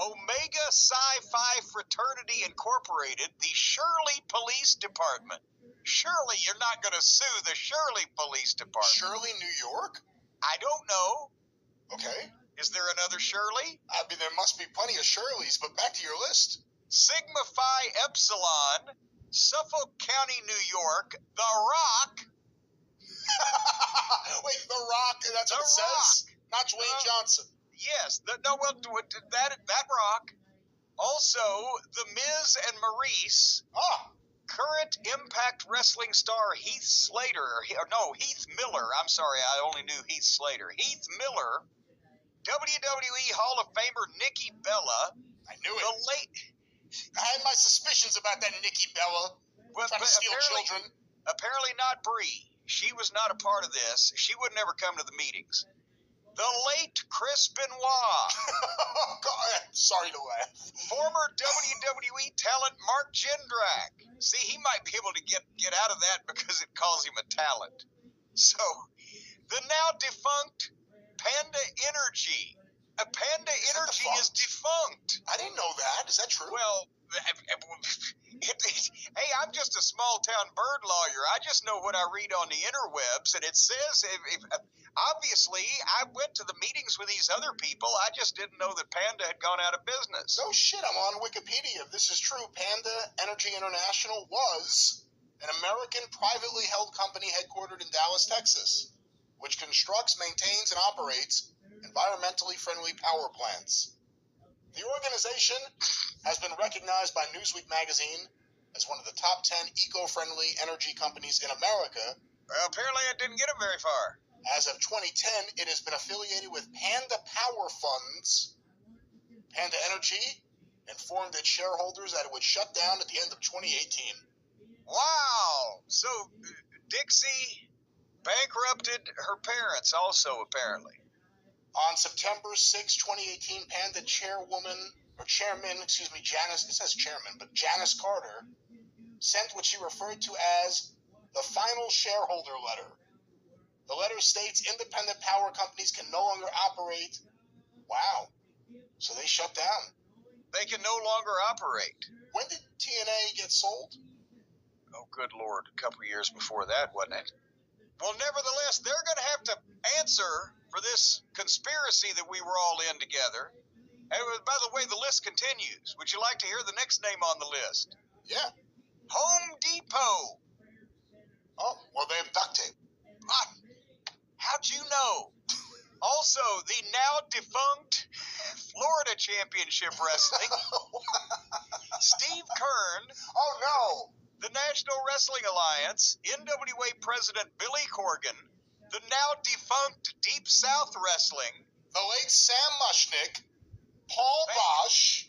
Omega Psi Phi Fraternity Incorporated, the Shirley Police Department. Surely you're not going to sue the Shirley Police Department. Shirley, New York? I don't know. Okay. Is there another Shirley? I mean, there must be plenty of Shirleys, but back to your list. Sigma Phi Epsilon, Suffolk County, New York, The Rock. Wait, The Rock, that's what it says? Not Dwayne Johnson. Yes, that Rock. Also, The Miz and Maurice. Current Impact Wrestling star Heath Miller. I'm sorry, I only knew Heath Slater. Heath Miller. WWE Hall of Famer Nikki Bella. I knew it. I had my suspicions about that Nikki Bella trying to steal children. Apparently not Bree. She was not a part of this. She would never come to the meetings. The late Chris Benoit. God, sorry to laugh. Former WWE talent Mark Jindrak. See, he might be able to get out of that because it calls him a talent. So, the now defunct Panda Energy. Panda Energy is defunct. I didn't know that. Is that true? Well, hey, I'm just a small-town bird lawyer. I just know what I read on the interwebs, and it says, obviously, I went to the meetings with these other people. I just didn't know that Panda had gone out of business. No shit, I'm on Wikipedia. This is true. Panda Energy International was an American privately held company headquartered in Dallas, Texas, which constructs, maintains, and operates environmentally friendly power plants. The organization has been recognized by Newsweek magazine as one of the top 10 eco-friendly energy companies in America. Well, apparently it didn't get them very far. As of 2010, it has been affiliated with Panda Power Funds. Panda Energy informed its shareholders that it would shut down at the end of 2018. Wow! So, Dixie bankrupted her parents also, apparently. On September 6, 2018, Panda Janice, it says chairman, but Janice Carter, sent what she referred to as the final shareholder letter. The letter states independent power companies can no longer operate. Wow. So they shut down. They can no longer operate. When did TNA get sold? Oh, good Lord, a couple of years before that, wasn't it? Well, nevertheless, they're going to have to answer for this conspiracy that we were all in together. And by the way, the list continues. Would you like to hear the next name on the list? Yeah. Home Depot. Oh, well, they have duct tape. How'd you know? Also, the now defunct Florida Championship Wrestling. Steve Kern. Oh, no. The National Wrestling Alliance, NWA President Billy Corgan, the now defunct Deep South Wrestling, the late Sam Mushnick, Paul Bosch,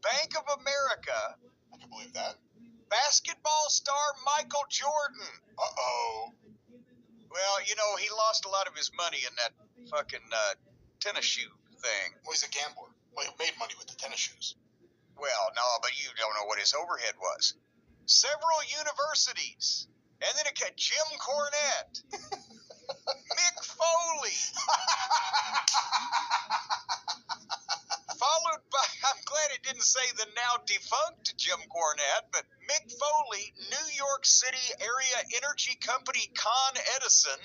Bank of America, I can believe that, basketball star Michael Jordan. Uh-oh. Well, you know, he lost a lot of his money in that fucking tennis shoe thing. Well, he's a gambler. Well, he made money with the tennis shoes. Well, no, but you don't know what his overhead was. Several universities, and then Jim Cornette, Mick Foley, followed by, I'm glad it didn't say the now defunct Jim Cornette, but Mick Foley, New York City area energy company Con Edison.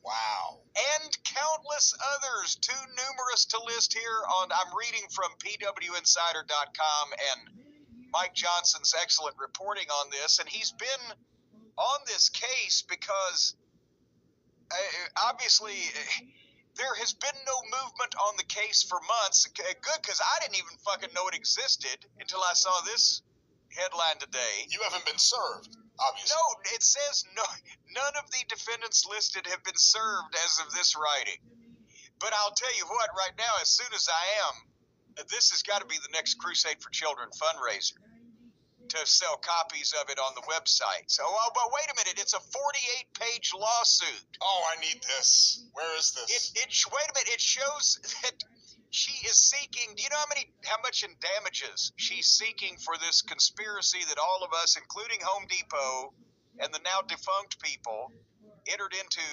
Wow. And countless others, too numerous to list here I'm reading from pwinsider.com and Mike Johnson's excellent reporting on this, and he's been on this case because obviously there has been no movement on the case for months. Good, because I didn't even fucking know it existed until I saw this headline today. You haven't been served, obviously. No, it says none of the defendants listed have been served as of this writing. But I'll tell you what, right now, as soon as I am, this has got to be the next Crusade for Children fundraiser to sell copies of it on the website. So, but wait a minute, it's a 48-page lawsuit. Oh, I need this. Where is this? Wait a minute, it shows that she is seeking. Do you know how much in damages she's seeking for this conspiracy that all of us, including Home Depot and the now defunct people, entered into?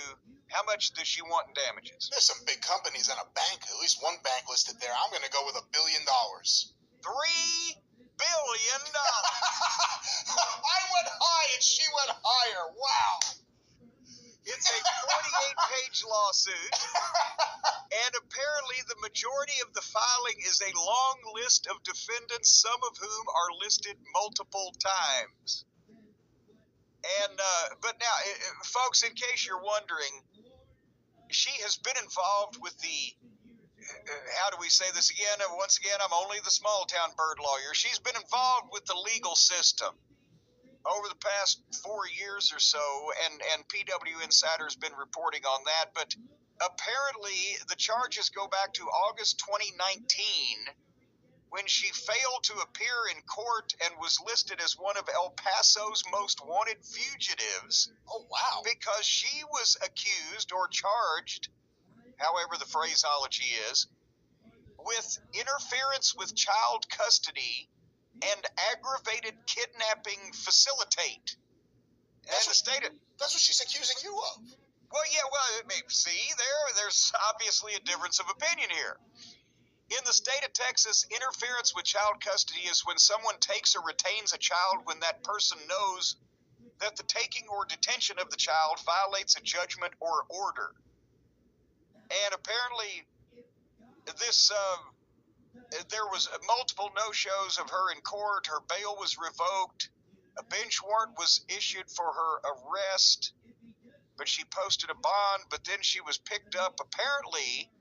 How much does she want in damages? There's some big companies and a bank, at least one bank listed there. I'm going to go with $1 billion. $3 billion. I went high and she went higher. Wow. It's a 48-page lawsuit, and apparently the majority of the filing is a long list of defendants, some of whom are listed multiple times. And but now, folks, in case you're wondering, she has been involved with the, how do we say this again? Once again, I'm only the small-town bird lawyer. She's been involved with the legal system over the past 4 years or so, and PW Insider's been reporting on that. But apparently the charges go back to August 2019, when she failed to appear in court and was listed as one of El Paso's most wanted fugitives. Oh, wow. Because she was accused or charged, however the phraseology is, with interference with child custody and aggravated kidnapping facilitate. That's what she's accusing you of. Well, yeah, see, there's obviously a difference of opinion here. In the state of Texas, interference with child custody is when someone takes or retains a child when that person knows that the taking or detention of the child violates a judgment or order. And apparently, there was multiple no-shows of her in court. Her bail was revoked. A bench warrant was issued for her arrest, but she posted a bond, but then she was picked up. Apparently,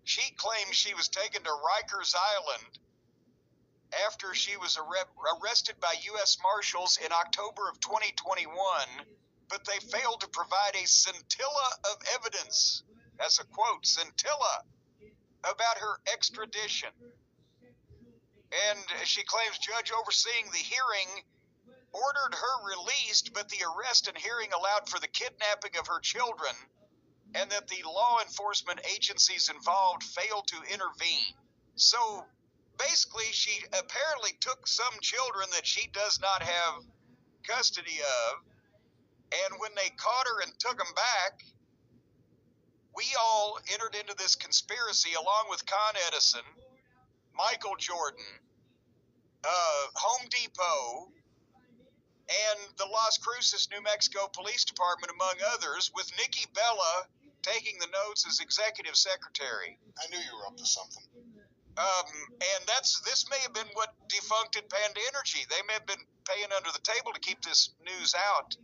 she claims she was taken to Rikers Island after she was arrested by U.S. Marshals in October of 2021, but they failed to provide a scintilla of evidence, that's a quote, scintilla, about her extradition. And she claims judge overseeing the hearing ordered her released, but the arrest and hearing allowed for the kidnapping of her children, and that the law enforcement agencies involved failed to intervene. So basically, she apparently took some children that she does not have custody of, and when they caught her and took them back, we all entered into this conspiracy along with Con Edison, Michael Jordan, Home Depot, and the Las Cruces, New Mexico Police Department, among others, with Nikki Bella taking the notes as executive secretary. I knew you were up to something. And this may have been what defuncted Panda Energy. They may have been paying under the table to keep this news out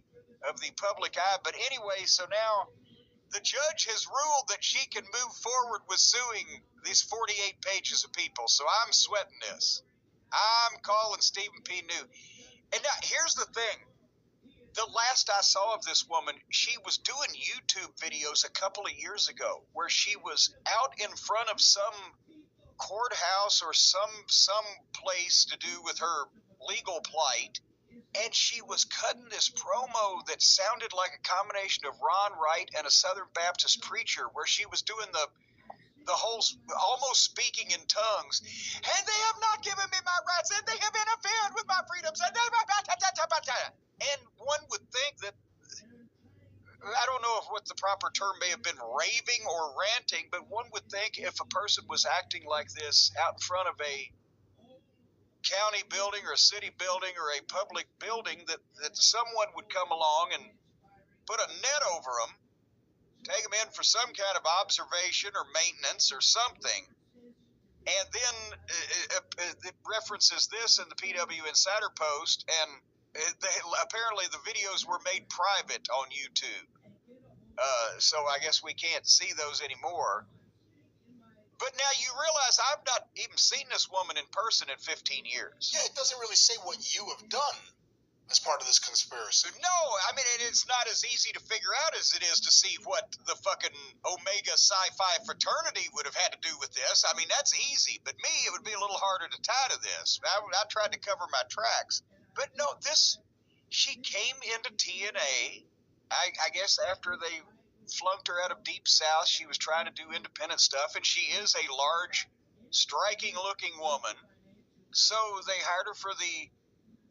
of the public eye. But anyway, so now the judge has ruled that she can move forward with suing these 48 pages of people. So I'm sweating this. I'm calling Stephen P. New. And now, here's the thing. The last I saw of this woman, she was doing YouTube videos a couple of years ago where she was out in front of some courthouse or some place to do with her legal plight, and she was cutting this promo that sounded like a combination of Ron Wright and a Southern Baptist preacher, where she was doing the whole, almost speaking in tongues, and they have not given me my rights, and they have interfered with my freedoms, and one would think that, I don't know what the proper term may have been, raving or ranting, but one would think if a person was acting like this out in front of a county building or a city building or a public building, that someone would come along and put a net over them, take them in for some kind of observation or maintenance or something. And then it references this in the PW Insider Post, and apparently the videos were made private on YouTube. So I guess we can't see those anymore. But now you realize I've not even seen this woman in person in 15 years. Yeah, it doesn't really say what you have done as part of this conspiracy. No, I mean, it's not as easy to figure out as it is to see what the fucking Omega Sci-Fi fraternity would have had to do with this. I mean, that's easy, but me, it would be a little harder to tie to this. I tried to cover my tracks. But no, she came into TNA, I guess after they flunked her out of Deep South. She was trying to do independent stuff, and she is a large, striking-looking woman. So they hired her for the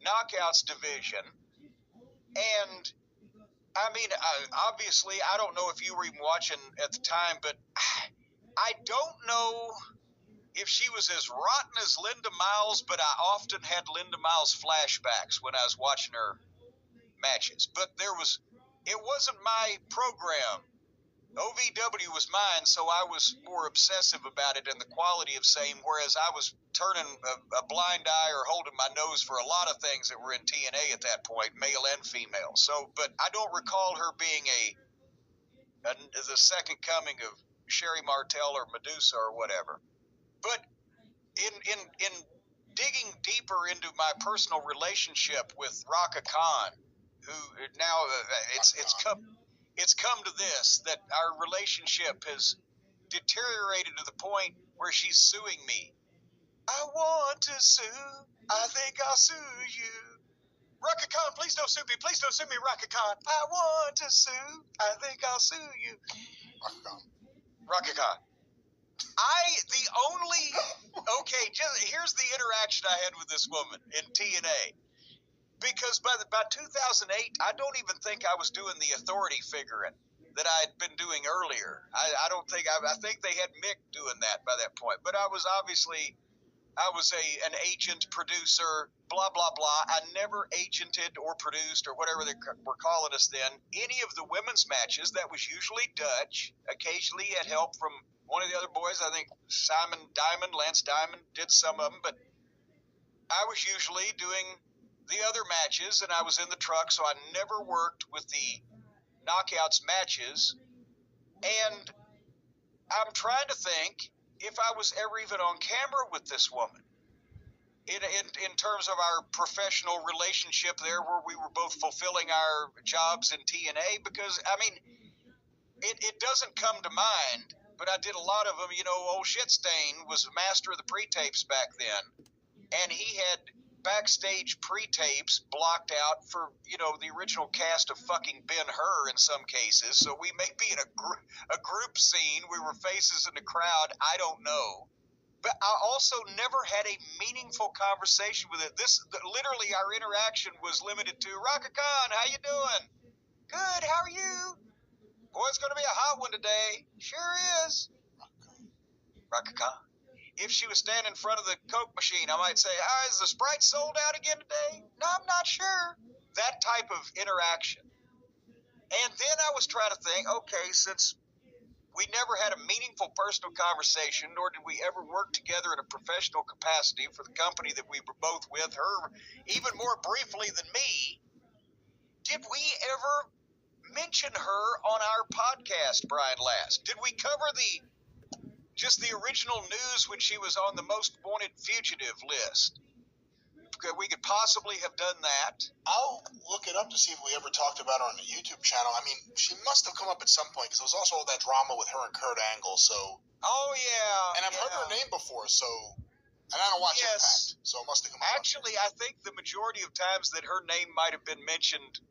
Knockouts division, and I mean, obviously, I don't know if you were even watching at the time, but I don't know if she was as rotten as Linda Miles, but I often had Linda Miles flashbacks when I was watching her matches. But it wasn't my program. OVW was mine, so I was more obsessive about it and the quality of same, whereas I was turning a blind eye or holding my nose for a lot of things that were in TNA at that point, male and female. So, but I don't recall her being the second coming of Sherry Martel or Medusa or whatever. But in digging deeper into my personal relationship with Raka Khan, who now it's come to this, that our relationship has deteriorated to the point where she's suing me. I want to sue. I think I'll sue you. Raka Khan, please don't sue me. Please don't sue me, Raka Khan. I want to sue. I think I'll sue you. Raka Khan. Here's the interaction I had with this woman in TNA. Because by 2008, I don't even think I was doing the authority figuring. that I had been doing earlier. I don't think I think they had Mick doing that by that point. But I was an agent, producer, blah blah blah. I never agented or produced or whatever they were calling us then any of the women's matches. That was usually Dutch. Occasionally had help from one of the other boys. I think Lance Diamond did some of them, but I was usually doing the other matches, and I was in the truck, so I never worked with the Knockouts matches. And I'm trying to think if I was ever even on camera with this woman in terms of our professional relationship there, where we were both fulfilling our jobs in TNA, because I mean, it doesn't come to mind, but I did a lot of them. You know, old Shitstain was master of the pre-tapes back then, and he had backstage pre-tapes blocked out for, you know, the original cast of fucking Ben-Hur in some cases. So we may be in a group scene. We were faces in the crowd. I don't know. But I also never had a meaningful conversation with it. Literally, our interaction was limited to, Raka Khan, how you doing? Good, how are you? Boy, it's going to be a hot one today. Sure is. Raka Khan. If she was standing in front of the Coke machine, I might say, is the Sprite sold out again today? No, I'm not sure. That type of interaction. And then I was trying to think, okay, since we never had a meaningful personal conversation, nor did we ever work together in a professional capacity for the company that we were both with, her even more briefly than me, did we ever mention her on our podcast, Brian Last? Did we cover just the original news when she was on the most wanted fugitive list? We could possibly have done that. I'll look it up to see if we ever talked about her on the YouTube channel. I mean, she must have come up at some point, because there was also all that drama with her and Kurt Angle, so... Oh, yeah. And I've heard her name before, so... And I don't watch Impact, so it must have come up. Actually, I think the majority of times that her name might have been mentioned,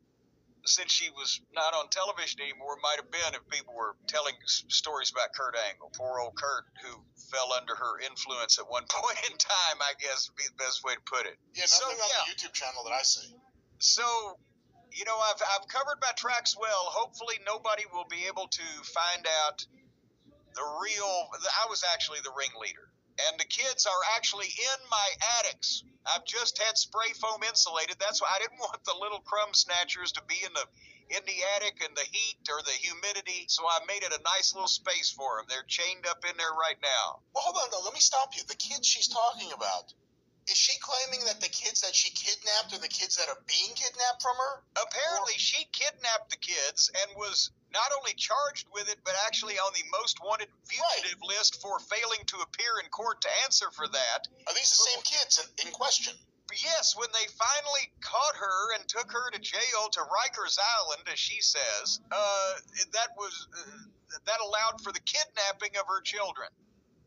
since she was not on television anymore, might have been if people were telling stories about Kurt Angle. Poor old Kurt, who fell under her influence at one point in time, I guess would be the best way to put it. Yeah, nothing on the YouTube channel that I see. So, you know, I've covered my tracks well. Hopefully nobody will be able to find out I was actually the ringleader. And the kids are actually in my attics. I've just had spray foam insulated. That's why I didn't want the little crumb snatchers to be in the attic and the heat or the humidity, so I made it a nice little space for them. They're chained up in there right now. Well, hold on, though. Let me stop you. The kids she's talking about, is she claiming that the kids that she kidnapped are the kids that are being kidnapped from her? Apparently, she kidnapped the kids and was not only charged with it, but actually on the most wanted fugitive list for failing to appear in court to answer for that. Are these the same kids in question? Yes, when they finally caught her and took her to jail, to Rikers Island, as she says, that allowed for the kidnapping of her children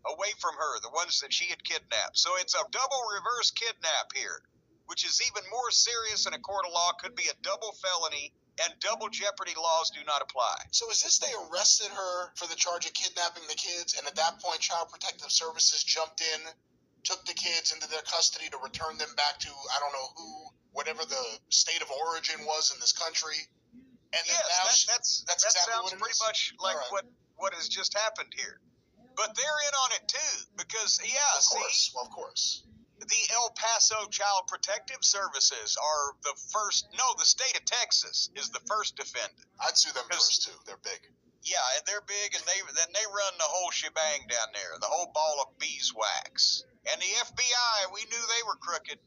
away from her, the ones that she had kidnapped. So it's a double reverse kidnap here, which is even more serious in a court of law, could be a double felony, and double jeopardy laws do not apply. So is this they arrested her for the charge of kidnapping the kids, and at that point Child Protective Services jumped in, took the kids into their custody to return them back to, I don't know who, whatever the state of origin was in this country. And then yes, now that exactly sounds pretty much like what has just happened here. But they're in on it too, because of course. The El Paso Child Protective Services are the first. No, the state of Texas is the first defendant. I'd sue them first too. They're big. Yeah, and they're big, and they run the whole shebang down there, the whole ball of beeswax. And the FBI, we knew they were crooked.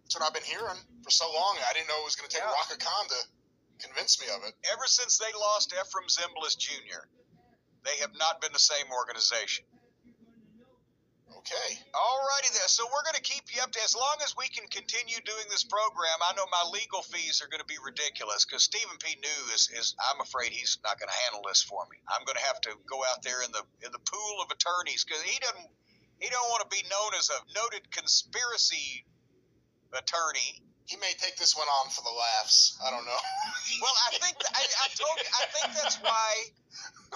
That's what I've been hearing for so long. I didn't know it was going to take Raka Khan to convince me of it. Ever since they lost Ephraim Zimbalist Jr., they have not been the same organization. Okay. All righty then. So we're going to keep you up to, as long as we can continue doing this program. I know my legal fees are going to be ridiculous, because Stephen P. New is I'm afraid he's not going to handle this for me. I'm going to have to go out there in the pool of attorneys, because he don't want to be known as a noted conspiracy attorney. He may take this one on for the laughs. I don't know. Well, I think I told you. I think that's why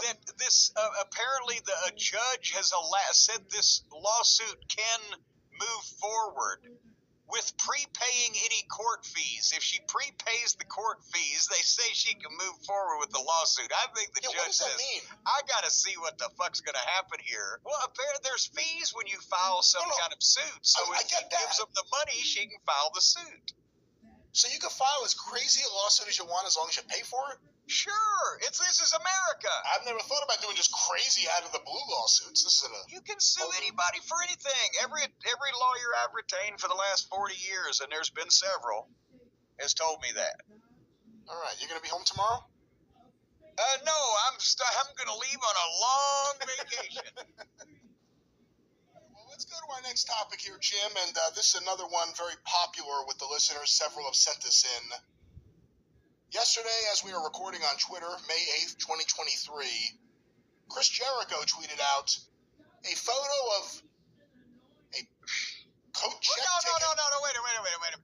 that this apparently a judge has said this lawsuit can move forward with prepaying any court fees. If she prepays the court fees, they say she can move forward with the lawsuit. I think the What judge does that says, mean? I got to see what the fuck's going to happen here. Well, there's fees when you file some kind of suit. So I if she get that. gives them the money, she can file the suit. So you can file as crazy a lawsuit as you want as long as you pay for it? Sure. This is America. I've never thought about doing just crazy out of the blue lawsuits. This is You can sue anybody for anything. Every lawyer I've retained for the last 40 years, and there's been several, has told me that. All right, you're going to be home tomorrow? No, I'm going to leave on a long vacation. Well, let's go to our next topic here, Jim, and this is another one very popular with the listeners. Several have sent this in. Yesterday, as we were recording on Twitter, May 8th, 2023, Chris Jericho tweeted out a photo of a coat check ticket. No, wait a minute.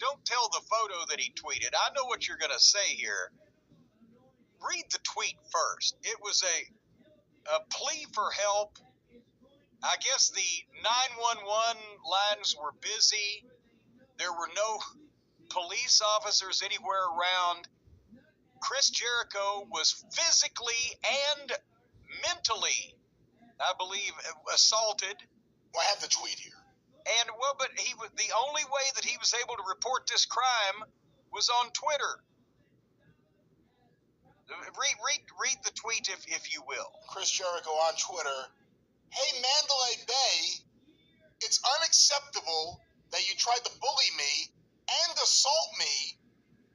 Don't tell the photo that he tweeted. I know what you're going to say here. Read the tweet first. It was a plea for help. I guess the 911 lines were busy. There were no police officers anywhere around. Chris Jericho was physically and mentally, I believe, assaulted. Well, I have the tweet here. But the only way that he was able to report this crime was on Twitter. Read the tweet if you will. Chris Jericho on Twitter. Hey, Mandalay Bay, it's unacceptable that you tried to bully me and assault me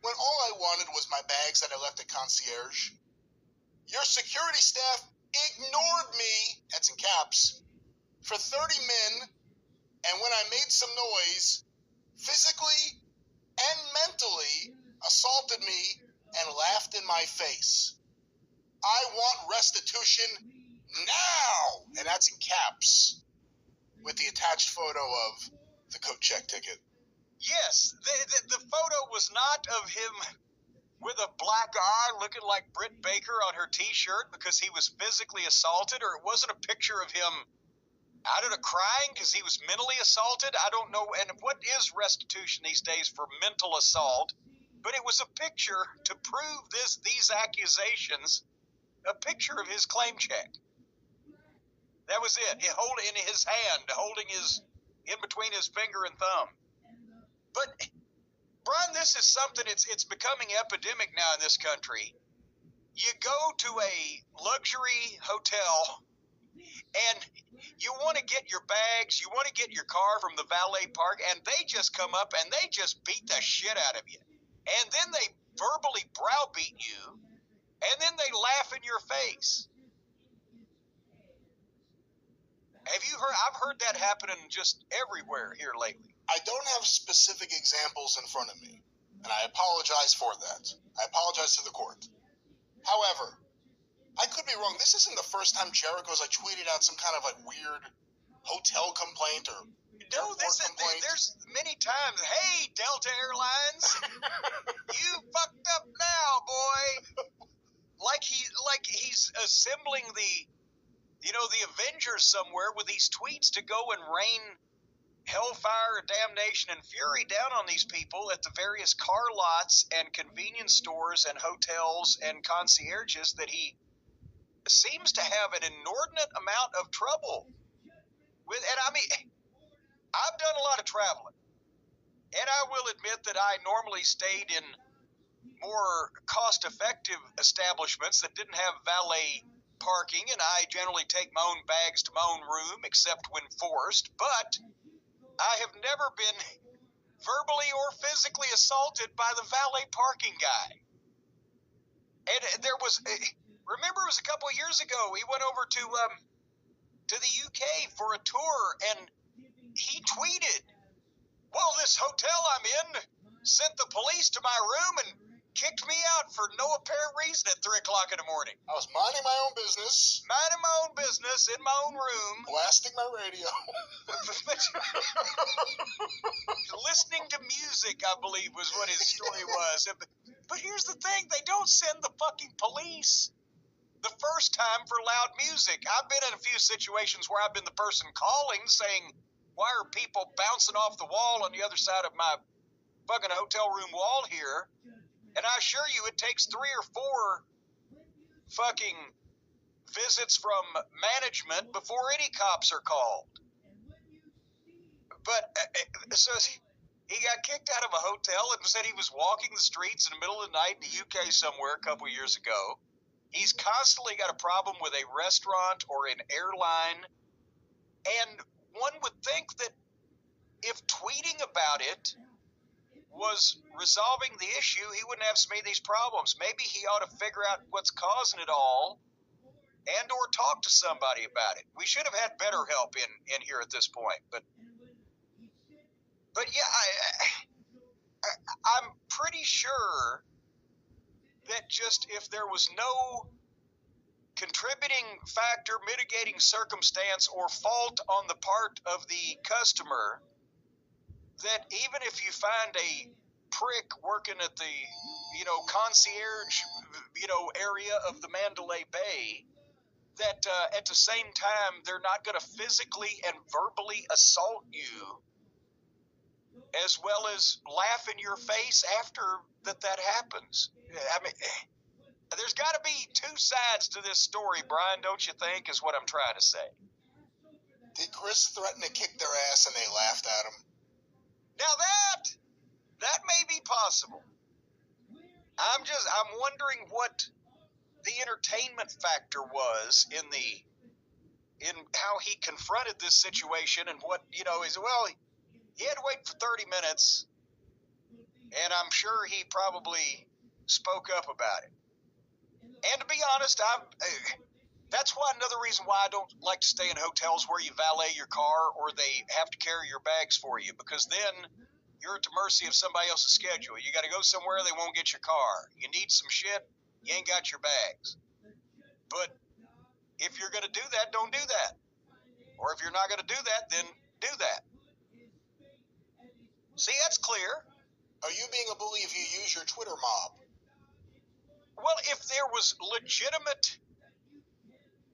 when all I wanted was my bags that I left at concierge. Your security staff ignored me, that's in caps, for 30 min, and when I made some noise, physically and mentally assaulted me and laughed in my face. I want restitution now! And that's in caps with the attached photo of the coat check ticket. Yes, the photo was not of him with a black eye looking like Britt Baker on her T-shirt because he was physically assaulted, or it wasn't a picture of him out of crying because he was mentally assaulted. I don't know. And what is restitution these days for mental assault? But it was a picture to prove these accusations, a picture of his claim check. That was it. He held it in his hand, holding in between his finger and thumb. But, Brian, this is something, it's becoming epidemic now in this country. You go to a luxury hotel and you want to get your bags, you want to get your car from the valet park, and they just come up and they just beat the shit out of you. And then they verbally browbeat you, and then they laugh in your face. Have you heard? I've heard that happening just everywhere here lately. I don't have specific examples in front of me, and I apologize for that. I apologize to the court. However, I could be wrong. This isn't the first time Jericho's tweeted out some kind of weird hotel complaint or complaint. There's many times. Hey, Delta Airlines, you fucked up now, boy. Like he's assembling the Avengers somewhere with these tweets to go and rain hellfire, damnation, and fury down on these people at the various car lots and convenience stores and hotels and concierges that he seems to have an inordinate amount of trouble with. And I mean, I've done a lot of traveling, and I will admit that I normally stayed in more cost-effective establishments that didn't have valet parking, and I generally take my own bags to my own room, except when forced. But I have never been verbally or physically assaulted by the valet parking guy. And there was, remember, it was a couple of years ago. We went over to the UK for a tour, and he tweeted, "Well, this hotel I'm in sent the police to my room and kicked me out for no apparent reason at 3 o'clock in the morning. I was minding my own business. Minding my own business in my own room. Blasting my radio. Listening to music, I believe, was what his story was. But here's the thing. They don't send the fucking police the first time for loud music. I've been in a few situations where I've been the person calling saying, why are people bouncing off the wall on the other side of my fucking hotel room wall here? And I assure you, it takes 3 or 4 fucking visits from management before any cops are called. But so he got kicked out of a hotel and said he was walking the streets in the middle of the night in the UK somewhere a couple years ago. He's constantly got a problem with a restaurant or an airline. And one would think that if tweeting about it was resolving the issue, he wouldn't have so many of these problems. Maybe he ought to figure out what's causing it all and or talk to somebody about it. We should have had better help in here at this point. But yeah, I'm pretty sure that just if there was no contributing factor, mitigating circumstance, or fault on the part of the customer, that even if you find a prick working at the, concierge, area of the Mandalay Bay, that at the same time, they're not going to physically and verbally assault you, as well as laugh in your face after that happens. I mean, there's got to be 2 sides to this story, Brian, don't you think, is what I'm trying to say. Did Chris threaten to kick their ass and they laughed at him? Now that may be possible. I'm wondering what the entertainment factor was in how he confronted this situation, and what, he had to wait for 30 minutes, and I'm sure he probably spoke up about it. And to be honest, that's why another reason why I don't like to stay in hotels where you valet your car or they have to carry your bags for you, because then you're at the mercy of somebody else's schedule. You got to go somewhere, they won't get your car. You need some shit, you ain't got your bags. But if you're going to do that, don't do that. Or if you're not going to do that, then do that. See, that's clear. Are you being a bully if you use your Twitter mob? Well, if there was legitimate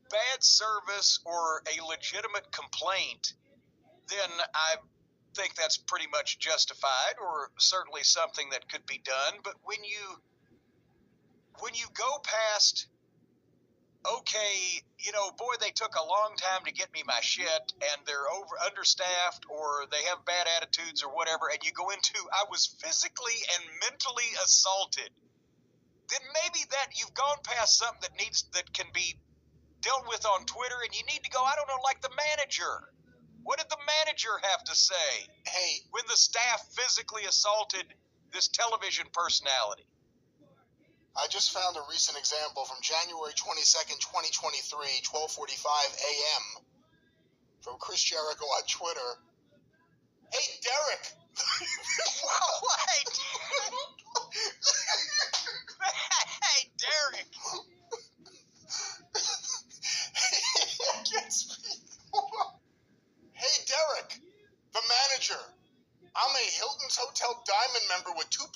bad service or a legitimate complaint, then I think that's pretty much justified, or certainly something that could be done. But when you go past, okay, boy, they took a long time to get me my shit, and they're understaffed, or they have bad attitudes, or whatever, and you go into, I was physically and mentally assaulted, then maybe that you've gone past something that can be dealt with on Twitter, and you need to go, I don't know, like the manager. What did the manager have to say when the staff physically assaulted this television personality? I just found a recent example from January 22nd, 2023, 12:45 a.m. from Chris Jericho on Twitter. Hey, Derek! Wait! Hey, Derek! Hey, Derek, the manager. I'm a Hilton's Hotel Diamond member with 2.5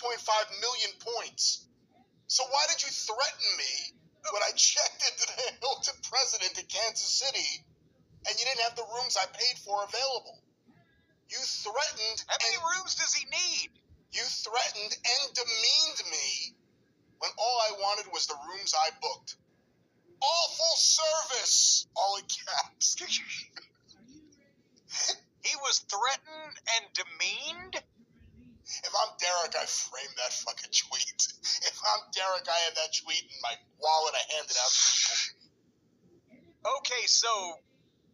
million points. So why did you threaten me when I checked into the Hilton president in Kansas City and you didn't have the rooms I paid for available? You threatened... How many rooms does he need? You threatened and demeaned me when all I wanted was the rooms I booked. Awful service! All in caps. He was threatened and demeaned? If I'm Derek, I framed that fucking tweet. If I'm Derek, I have that tweet in my wallet. I hand it out to people. Okay, so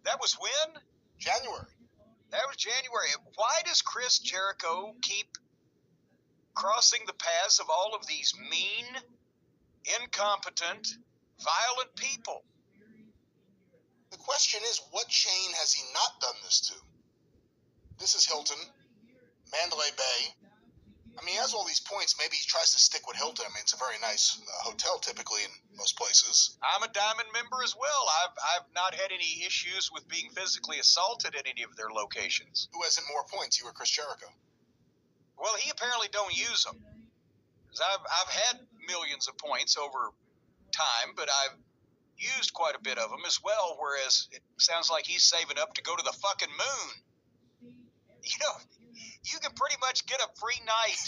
that was when? January. That was January. Why does Chris Jericho keep crossing the paths of all of these mean, incompetent, violent people? The question is, what chain has he not done this to? This is Hilton, Mandalay Bay. I mean, he has all these points. Maybe he tries to stick with Hilton. I mean, it's a very nice hotel typically in most places. I'm a Diamond member as well. I've not had any issues with being physically assaulted at any of their locations. Who has more points, you or Chris Jericho? Well, he apparently don't use them. 'Cause I've had millions of points over time, but I've used quite a bit of them as well, whereas it sounds like he's saving up to go to the fucking moon. You know, you can pretty much get a free night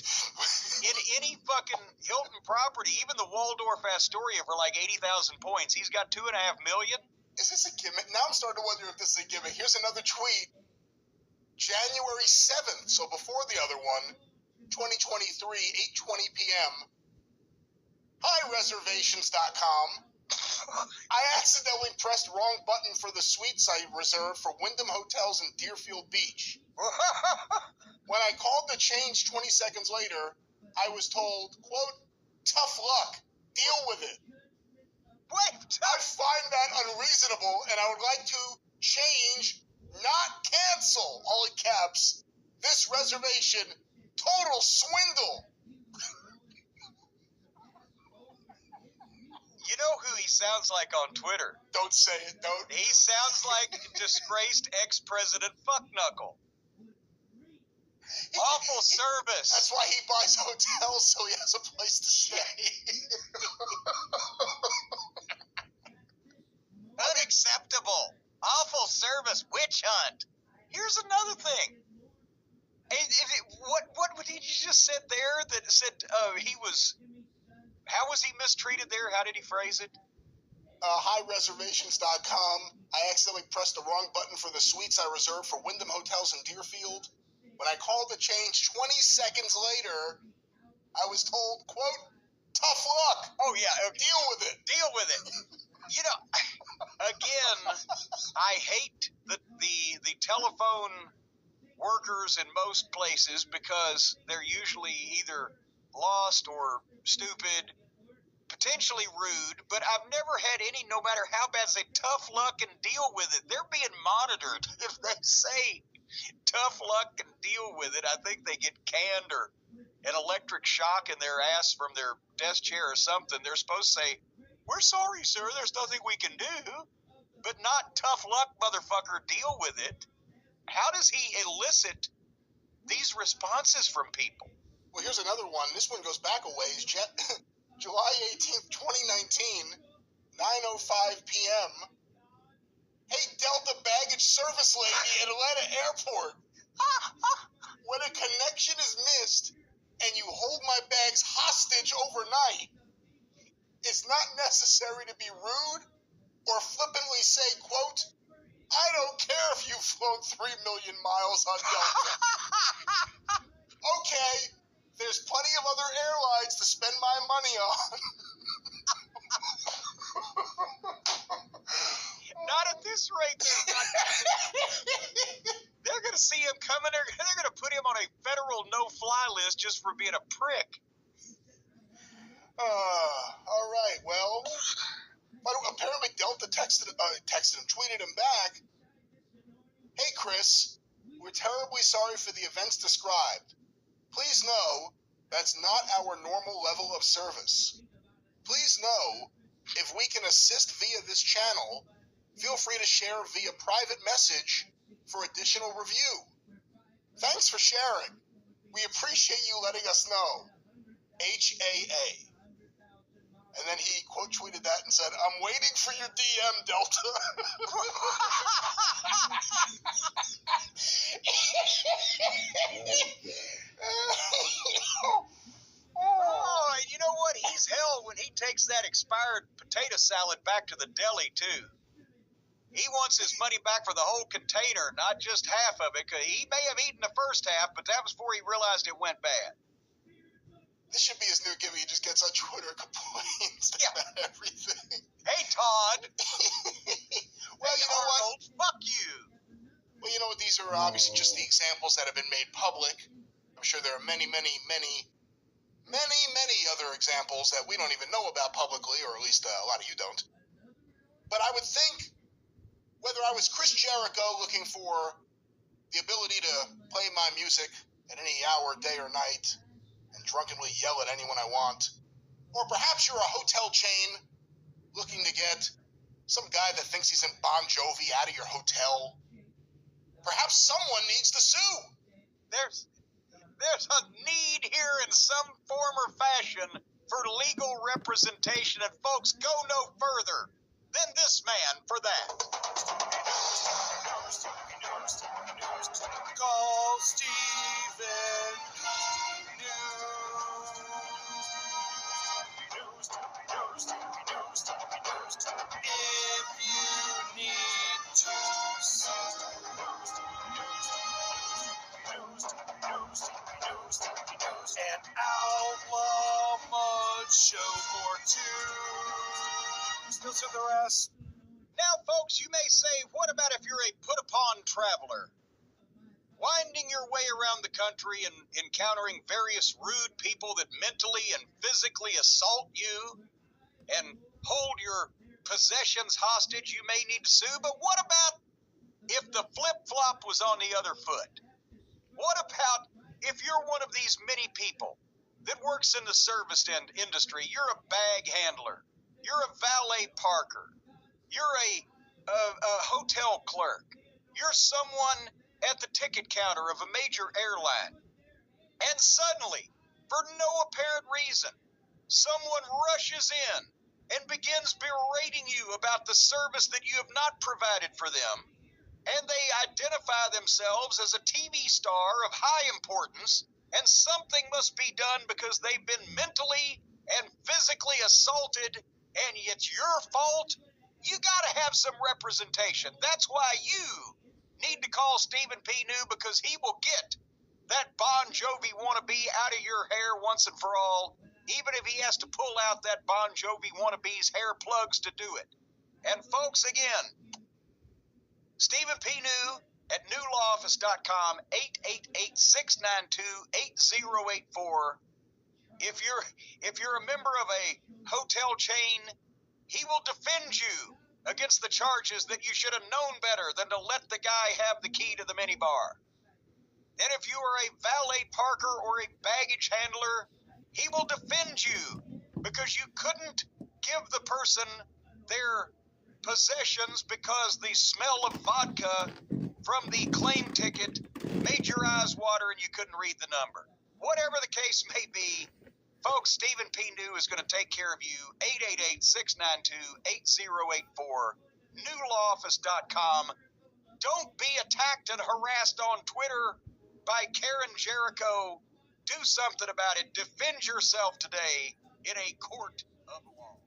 in any fucking Hilton property, even the Waldorf Astoria for like 80,000 points. He's got $2.5 million. Is this a gimmick? Now I'm starting to wonder if this is a gimmick. Here's another tweet. January 7th, so before the other one, 2023, 8:20 p.m. Hi, reservations.com. I accidentally pressed wrong button for the suites I reserved for Wyndham Hotels in Deerfield Beach. When I called to change 20 seconds later, I was told, quote, tough luck, deal with it. Wait, I find that unreasonable, and I would like to change, not cancel, all in caps, this reservation. Total swindle. you know who he sounds like on Twitter? Don't say it, don't. He sounds like disgraced ex-president Fuckknuckle. Awful service. That's why he buys hotels, so he has a place to stay. Unacceptable. Awful service. Witch hunt. Here's another thing. What did you just said there that said he was... How was he mistreated there? How did he phrase it? Hi, reservations.com. I accidentally pressed the wrong button for the suites I reserved for Wyndham Hotels in Deerfield. When I called to change 20 seconds later, I was told, quote, tough luck. Oh, yeah. Deal with it. Deal with it. You know, again, I hate the telephone workers in most places because they're usually either lost or stupid, potentially rude, but I've never had any, no matter how bad, say tough luck and deal with it. They're being monitored. If they say tough luck and deal with it, I think they get canned or an electric shock in their ass from their desk chair or something. They're supposed to say, we're sorry, sir, there's nothing we can do, but not tough luck, motherfucker, deal with it. How does he elicit these responses from people? Well, here's another one. This one goes back a ways. July 18th, 2019, 9:05 p.m. Hey, Delta baggage service lady at Atlanta Airport. When a connection is missed and you hold my bags hostage overnight, it's not necessary to be rude or flippantly say, quote, I don't care if you've flown 3 million miles on Delta. Okay, there's plenty of other airlines to spend my money on. Not at this rate. They're going to see him coming. They're going to put him on a federal no-fly list just for being a prick. All right, well, but apparently Delta texted him, tweeted him back, hey, Chris, we're terribly sorry for the events described. Please know that's not our normal level of service. Please know if we can assist via this channel, feel free to share via private message for additional review. Thanks for sharing. We appreciate you letting us know. HAA. And then he quote tweeted that and said, I'm waiting for your DM, Delta. Oh, and you know what? He's hell when he takes that expired potato salad back to the deli, too. He wants his money back for the whole container, not just half of it. 'Cause he may have eaten the first half, but that was before he realized it went bad. This should be his new gimmick. He just gets on Twitter and complains about everything. Hey, Todd. Well, hey, you know Arnold, what? fuck you. Well, you know what? These are obviously just the examples that have been made public. I'm sure there are many other examples that we don't even know about publicly, or at least a lot of you don't. But I would think, whether I was Chris Jericho looking for the ability to play my music at any hour, day or night, and drunkenly yell at anyone I want, or perhaps you're a hotel chain looking to get some guy that thinks he's in Bon Jovi out of your hotel. Perhaps someone needs to sue. There's a need here in some form or fashion for legal representation, and folks, go no further than this man for that. Calls Stephen News. If you need to see an outlaw mud show for two. Still to the rest. Now, folks, you may say, what about if you're a put-upon traveler? Winding your way around the country and encountering various rude people that mentally and physically assault you and hold your possessions hostage, you may need to sue. But what about if the flip-flop was on the other foot? What about if you're one of these many people that works in the service industry? You're a bag handler. You're a valet parker. You're a hotel clerk. You're someone at the ticket counter of a major airline. And suddenly, for no apparent reason, someone rushes in and begins berating you about the service that you have not provided for them. And they identify themselves as a TV star of high importance, and something must be done because they've been mentally and physically assaulted, and it's your fault. You got to have some representation. That's why you need to call Stephen P. New, because he will get that Bon Jovi wannabe out of your hair once and for all, even if he has to pull out that Bon Jovi wannabe's hair plugs to do it. And folks, again, Stephen P. New at newlawoffice.com, 888-692-8084. If you're a member of a hotel chain, he will defend you against the charges that you should have known better than to let the guy have the key to the minibar. And if you are a valet parker or a baggage handler, he will defend you because you couldn't give the person their possessions because the smell of vodka from the claim ticket made your eyes water and you couldn't read the number. Whatever the case may be, folks, Stephen P. New is going to take care of you. 888-692-8084, newlawoffice.com. Don't be attacked and harassed on Twitter by Karen Jericho. Do something about it. Defend yourself today in a court of law.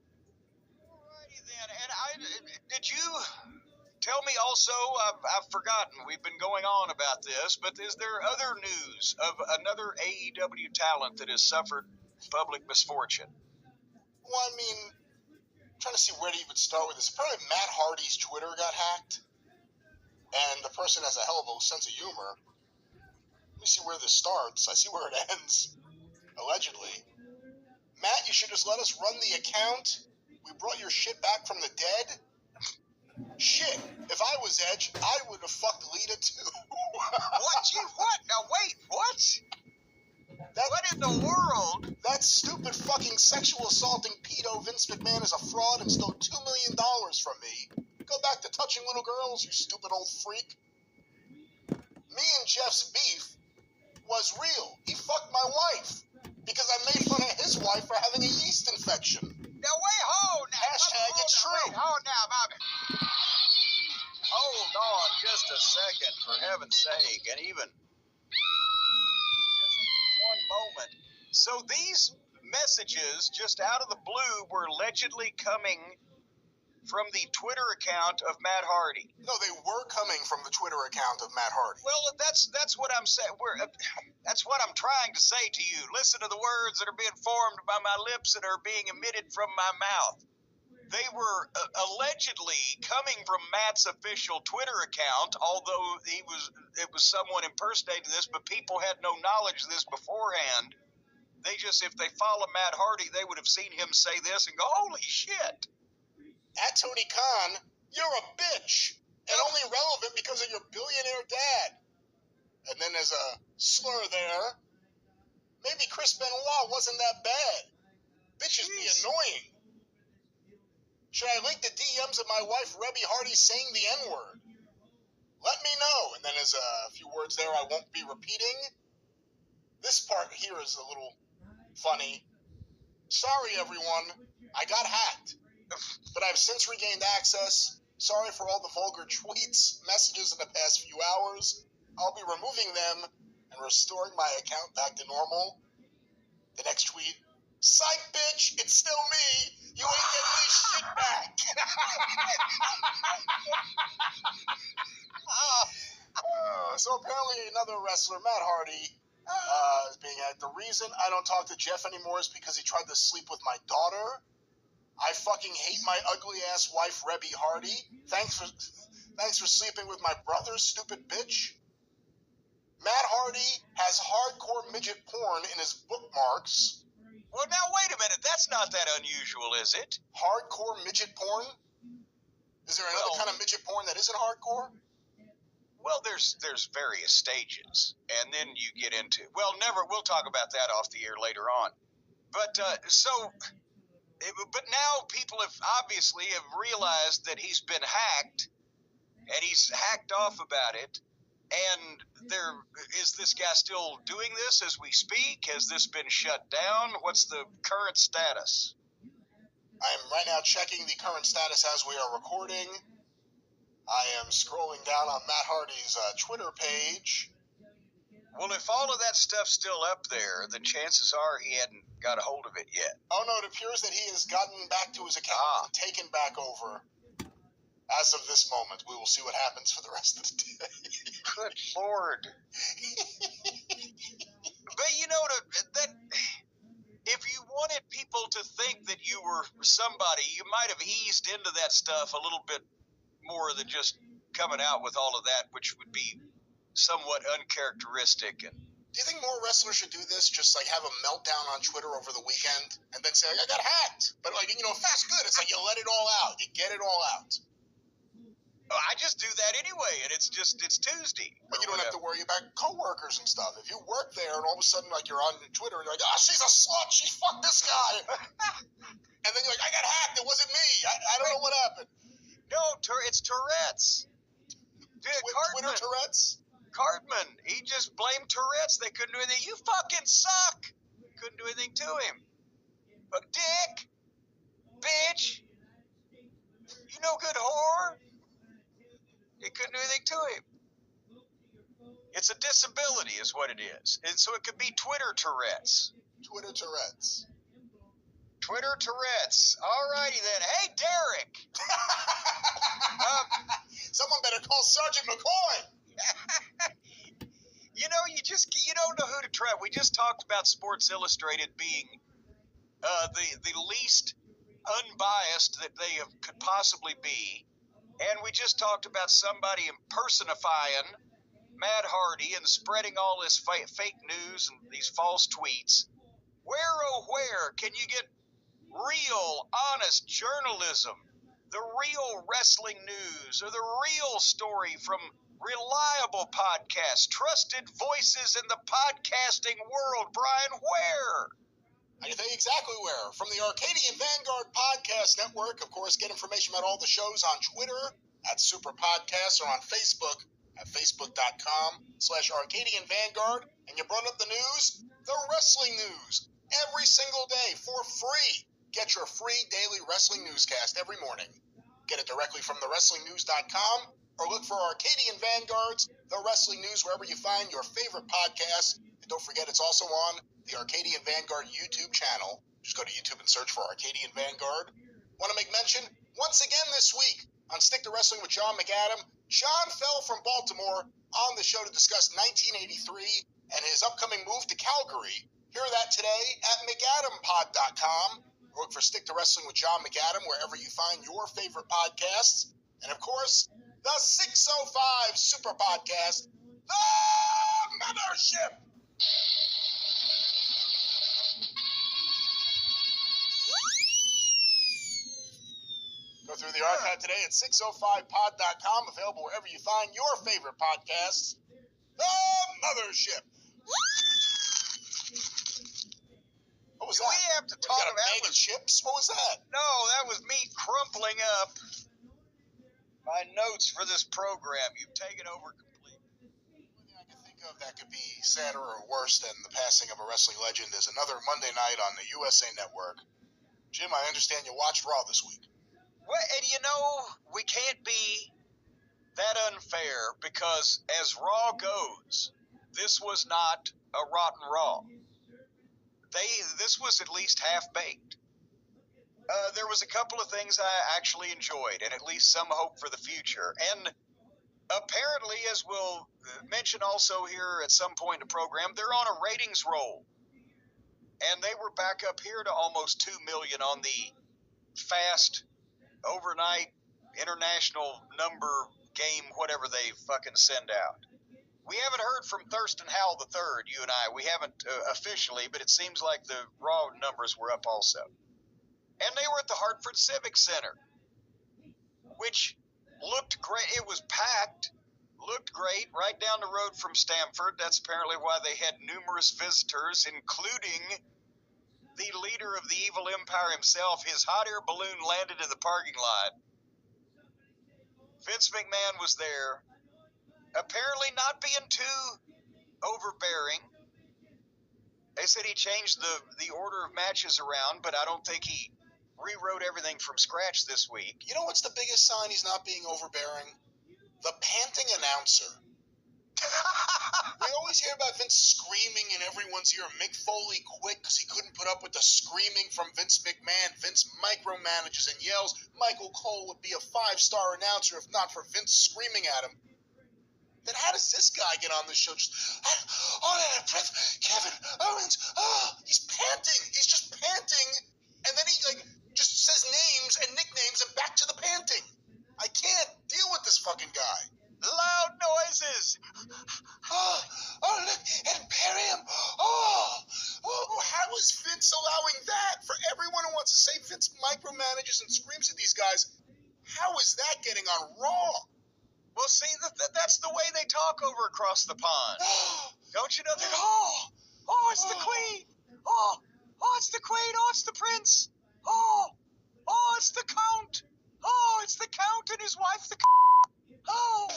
Alrighty then. And did you tell me also, I've forgotten, we've been going on about this, but is there other news of another AEW talent that has suffered public misfortune? Well, I mean, I'm trying to see where to even start with this. Apparently Matt Hardy's Twitter got hacked, and the person has a hell of a sense of humor. Let me see where this starts. I see where it ends, allegedly. Matt, you should just let us run the account. We brought your shit back from the dead. Shit, if I was Edge, I would have fucked Lita too. What? Now wait, what? What in the world? That stupid fucking sexual assaulting pedo Vince McMahon is a fraud and stole $2 million from me. Go back to touching little girls, you stupid old freak. Me and Jeff's beef was real. He fucked my wife because I made fun of his wife for having a yeast infection. Now wait, hold now. Hashtag it's true. Wait, hold now, Bobby. Hold on just a second, for heaven's sake, and even just one moment. So these messages, just out of the blue, were allegedly coming from the Twitter account of Matt Hardy. No, they were coming from the Twitter account of Matt Hardy. Well, that's what I'm saying. That's what I'm trying to say to you. Listen to the words that are being formed by my lips and are being emitted from my mouth. They were allegedly coming from Matt's official Twitter account, although it was someone impersonating this, but people had no knowledge of this beforehand. They just, if they follow Matt Hardy, they would have seen him say this and go, holy shit. At Tony Khan, you're a bitch, and only relevant because of your billionaire dad. And then there's a slur there. Maybe Chris Benoit wasn't that bad. Bitches be annoying. Should I link the DMs of my wife, Rebby Hardy, saying the N-word? Let me know. And then there's a few words there I won't be repeating. This part here is a little funny. Sorry, everyone. I got hacked. But I've since regained access. Sorry for all the vulgar tweets, messages in the past few hours. I'll be removing them and restoring my account back to normal. The next tweet, psych, bitch, it's still me. You ain't getting this shit back. So apparently another wrestler, Matt Hardy, is being hacked. The reason I don't talk to Jeff anymore is because he tried to sleep with my daughter. I fucking hate my ugly ass wife, Rebby Hardy. Thanks for sleeping with my brother, stupid bitch. Matt Hardy has hardcore midget porn in his bookmarks. Well, now, wait a minute. That's not that unusual, is it? Hardcore midget porn? Is there another kind of midget porn that isn't hardcore? Well, there's various stages, and then you get into... Well, we'll talk about that off the air later on. But, but now people have realized that he's been hacked, and he's hacked off about it. And is this guy still doing this as we speak? Has this been shut down? What's the current status? I'm right now checking the current status as we are recording. I am scrolling down on Matt Hardy's Twitter page. Well, if all of that stuff's still up there, then chances are he hadn't got a hold of it yet. Oh, no, it appears that he has gotten back to his account and taken back over. As of this moment, we will see what happens for the rest of the day. Good Lord. But, you know, that if you wanted people to think that you were somebody, you might have eased into that stuff a little bit more than just coming out with all of that, which would be somewhat uncharacteristic. And do you think more wrestlers should do this? Just like have a meltdown on Twitter over the weekend and then say, I got hacked. But like, you know, if that's good, it's like you let it all out. You get it all out. I just do that anyway, and it's Tuesday. But you don't have to worry about coworkers and stuff. If you work there and all of a sudden like you're on Twitter and you're like, she's a slut, she fucked this guy. And then you're like, I got hacked, it wasn't me. I don't know what happened. No, it's Tourette's. Twitter Tourette's? Cartman, he just blamed Tourette's. They couldn't do anything. You fucking suck. Couldn't do anything to him. But dick, bitch, you no good whore. They couldn't do anything to him. It's a disability is what it is. And so it could be Twitter Tourette's. Twitter Tourette's. Twitter Tourette's. All righty then. Hey, Derek. Someone better call Sergeant McCoy. You know, you don't know who to trust. We just talked about Sports Illustrated being the least unbiased that they could possibly be. And we just talked about somebody impersonifying Matt Hardy and spreading all this fake news and these false tweets. Where, oh, where can you get real, honest journalism, the real wrestling news, or the real story from reliable podcasts, trusted voices in the podcasting world? Brian, where? I can tell you exactly where. From the Arcadian Vanguard Podcast Network. Of course, get information about all the shows on Twitter at Super Podcasts or on Facebook at facebook.com/Arcadian Vanguard. And you brought up the news, the wrestling news, every single day for free. Get your free daily wrestling newscast every morning. Get it directly from thewrestlingnews.com or look for Arcadian Vanguard's The Wrestling News wherever you find your favorite podcast. And don't forget, it's also on the Arcadian Vanguard YouTube channel. Just go to YouTube and search for Arcadian Vanguard. Want to make mention, once again this week on Stick to Wrestling with John McAdam, John fell from Baltimore on the show to discuss 1983 and his upcoming move to Calgary. Hear that today at McAdamPod.com. Look for Stick to Wrestling with John McAdam wherever you find your favorite podcasts. And of course, the 605 Super Podcast, The Mothership. Go through the archive today at 605pod.com, available wherever you find your favorite podcasts. The Mothership. What was that? We have to talk about a bag of chips? What was that? No, that was me crumpling up my notes for this program. You've taken over completely. The only thing I can think of that could be sadder or worse than the passing of a wrestling legend is another Monday night on the USA Network. Jim, I understand you watched Raw this week. Well, and you know, we can't be that unfair because as Raw goes, this was not a rotten Raw. This was at least half-baked. There was a couple of things I actually enjoyed, and at least some hope for the future. And apparently, as we'll mention also here at some point in the program, they're on a ratings roll. And they were back up here to almost 2 million on the fast overnight international number game, whatever they fucking send out. We haven't heard from Thurston Howell III, you and I. We haven't officially, but it seems like the Raw numbers were up also. And they were at the Hartford Civic Center, which looked great. It was packed, looked great, right down the road from Stamford. That's apparently why they had numerous visitors, including the leader of the evil empire himself. His hot air balloon landed in the parking lot. Vince McMahon was there, apparently not being too overbearing. They said he changed the order of matches around, but I don't think he rewrote everything from scratch this week. You know what's the biggest sign he's not being overbearing? The panting announcer. We always hear about Vince screaming in everyone's ear. Mick Foley quit because he couldn't put up with the screaming from Vince McMahon. Vince micromanages and yells Michael Cole would be a 5-star announcer if not for Vince screaming at him. Then how does this guy get on the show? Just, out of breath, Kevin Owens. Oh, he's panting. He's just panting. And then he just says names and nicknames and back to the panting. I can't deal with this fucking guy. Loud noises. Oh, look, Imperium. Oh, how is Vince allowing that? For everyone who wants to say Vince micromanages and screams at these guys, how is that getting on Raw? Well, see, that's the way they talk over across the pond. Don't you know? It's the Queen. Oh, it's the Queen. Oh, it's the Prince. Oh, it's the Count. Oh, it's the Count and his wife, the Oh.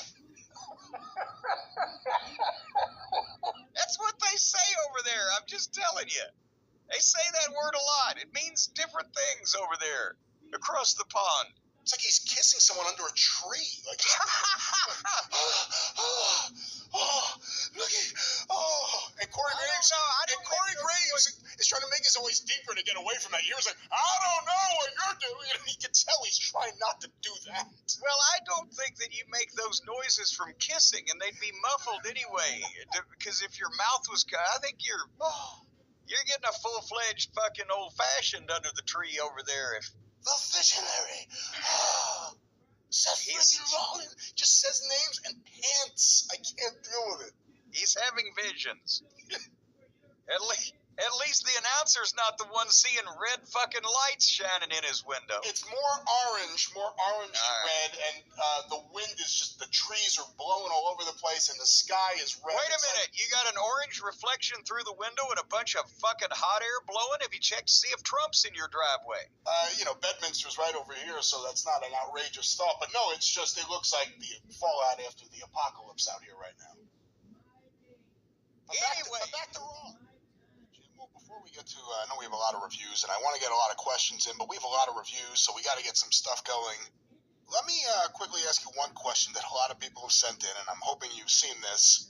That's what they say over there. I'm just telling you. They say that word a lot. It means different things over there across the pond. It's like he's kissing someone under a tree. Like, looky. And Corey Graves is trying to make his voice deeper to get away from that. He was like, I don't know what you're doing. And he can tell he's trying not to do that. Well, I don't think that you make those noises from kissing, and they'd be muffled anyway. Because if your mouth was, I think you're getting a full-fledged fucking old-fashioned under the tree over there. The visionary. Seth freaking Rollins just says names and pants. I can't deal with it. He's having visions. At least the announcer's not the one seeing red fucking lights shining in his window. It's more orangey red, and the wind is just, the trees are blowing all over the place, and the sky is red. Wait a minute, you got an orange reflection through the window and a bunch of fucking hot air blowing? Have you checked to see if Trump's in your driveway? Bedminster's right over here, so that's not an outrageous thought. But no, it's just, it looks like the fallout after the apocalypse out here right now. Anyway. Back to Raw. Before we get to, I know we have a lot of reviews, and I want to get a lot of questions in, but we have a lot of reviews, so we got to get some stuff going. Let me quickly ask you one question that a lot of people have sent in, and I'm hoping you've seen this.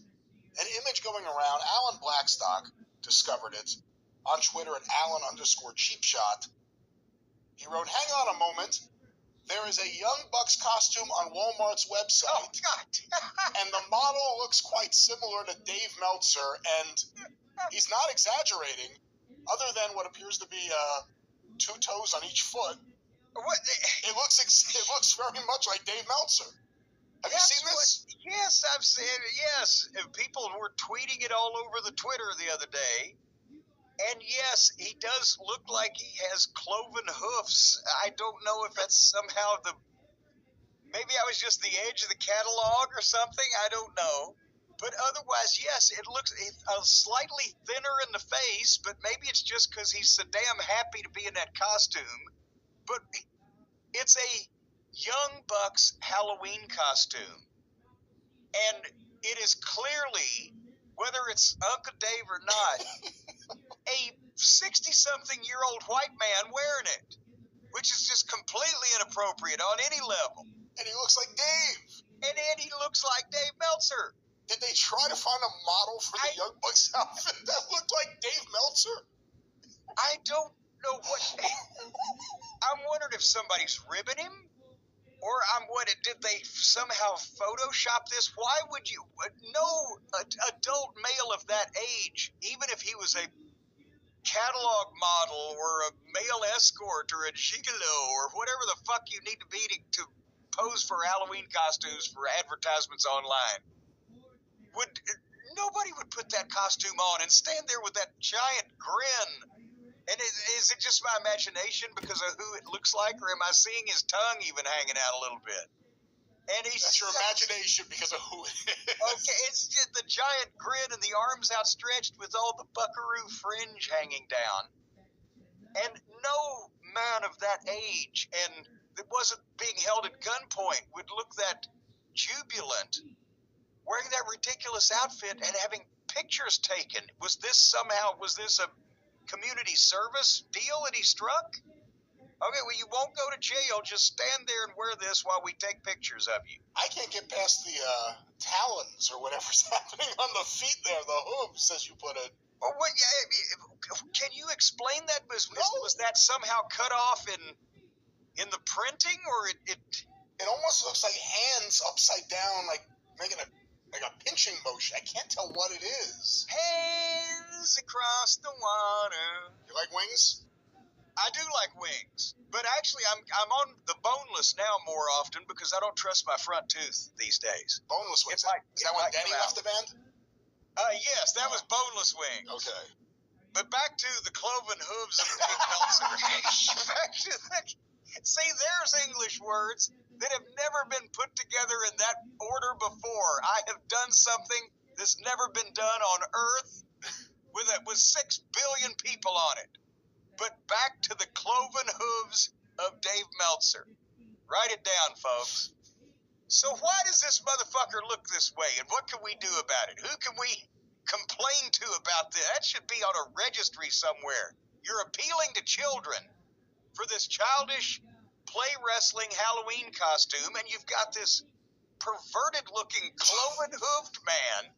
An image going around, Alan Blackstock discovered it on Twitter at Alan_cheapshot. He wrote, hang on a moment. There is a Young Bucks costume on Walmart's website. Oh, God. And the model looks quite similar to Dave Meltzer, and he's not exaggerating, other than what appears to be 2 toes on each foot. What? It looks very much like Dave Meltzer. Have you seen this? Yes, I've seen it. Yes, people were tweeting it all over the Twitter the other day. And yes, he does look like he has cloven hoofs. I don't know if that's somehow maybe I was just the edge of the catalog or something. I don't know. But otherwise, yes, it looks slightly thinner in the face, but maybe it's just because he's so damn happy to be in that costume. But it's a Young Bucks Halloween costume. And it is clearly, whether it's Uncle Dave or not, a 60-something-year-old white man wearing it, which is just completely inappropriate on any level. And he looks like Dave. And he looks like Dave Meltzer. Did they try to find a model for the Young Bucks outfit that looked like Dave Meltzer? I don't know what. I'm wondering if somebody's ribbing him, or did they somehow Photoshop this? Why would you? No adult male of that age, even if he was a catalog model or a male escort or a gigolo or whatever the fuck you need to be to pose for Halloween costumes for advertisements online, nobody would put that costume on and stand there with that giant grin. And is it just my imagination because of who it looks like, or am I seeing his tongue even hanging out a little bit? And that's your imagination because of who it is. Okay, it's just the giant grin and the arms outstretched with all the buckaroo fringe hanging down. And no man of that age and that wasn't being held at gunpoint would look that jubilant wearing that ridiculous outfit and having pictures taken. Was this a community service deal that he struck? Okay, well, you won't go to jail. Just stand there and wear this while we take pictures of you. I can't get past the talons or whatever's happening on the feet there, the hooves, as you put it. Well, can you explain that? Was that somehow cut off in the printing, or It almost looks like hands upside down, like making a pinching motion. I can't tell what it is. Hands across the water. You like wings? I do like wings, but actually I'm on the boneless now more often because I don't trust my front tooth these days. Boneless wings. Is that when Denny left the band? Yes, that was boneless wings. Okay. But back to the cloven hooves of Dave Meltzer. See, there's English words that have never been put together in that order before. I have done something that's never been done on Earth with 6 billion people on it. But back to the cloven hooves of Dave Meltzer. Write it down, folks. So why does this motherfucker look this way, and what can we do about it? Who can we complain to about this? That should be on a registry somewhere. You're appealing to children for this childish play wrestling Halloween costume, and you've got this perverted-looking cloven-hooved man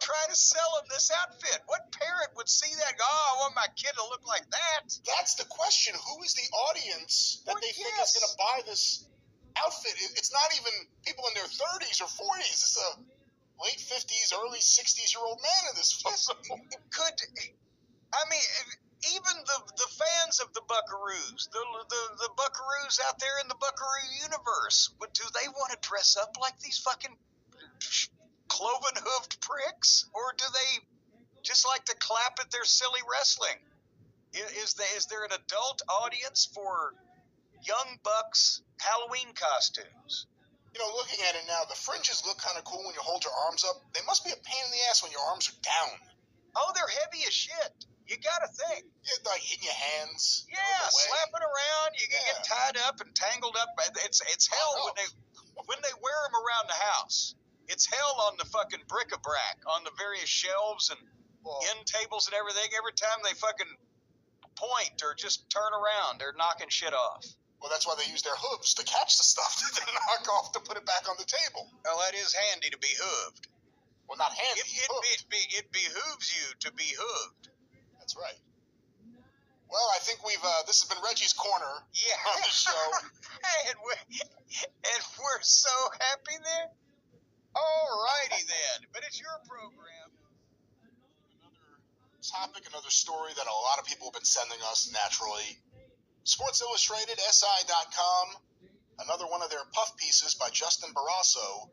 trying to sell him this outfit. What parent would see that and go, oh, I want my kid to look like that? That's the question. Who is the audience that they think is going to buy this outfit? It's not even people in their 30s or 40s. It's a late 50s, early 60s-year-old man in this photo. Even the fans of the Buckaroos, the Buckaroos out there in the Buckaroo universe, do they want to dress up like these fucking cloven-hooved pricks? Or do they just like to clap at their silly wrestling? Is there an adult audience for young bucks Halloween costumes? You know, looking at it now, the fringes look kind of cool when you hold your arms up. They must be a pain in the ass when your arms are down. Oh, they're heavy as shit. You gotta think. Yeah, like in your hands. Yeah, slapping around. You can get tied up and tangled up. It's hell when they wear them around the house. It's hell on the fucking bric-a-brac, on the various shelves and end tables and everything. Every time they fucking point or just turn around, they're knocking shit off. Well, that's why they use their hooves to catch the stuff that they knock off to put it back on the table. Well, that is handy to be hooved. Well, not handy. It behooves you to be hooved. That's right. Well, I think this has been Reggie's Corner on the show. and we're so happy there. All righty then. But it's your program. Another topic, another story that a lot of people have been sending us naturally. Sports Illustrated, SI.com, another one of their puff pieces by Justin Barrasso.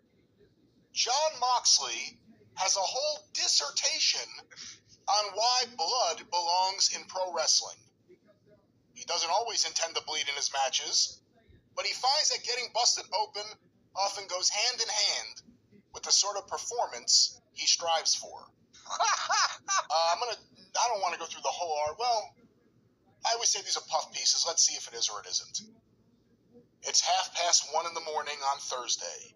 Jon Moxley has a whole dissertation on why blood belongs in pro wrestling. He doesn't always intend to bleed in his matches, but he finds that getting busted open often goes hand in hand with the sort of performance he strives for. I don't want to go through the whole art. Well, I always say these are puff pieces. Let's see if it is or it isn't. It's 1:30 in the morning on Thursday.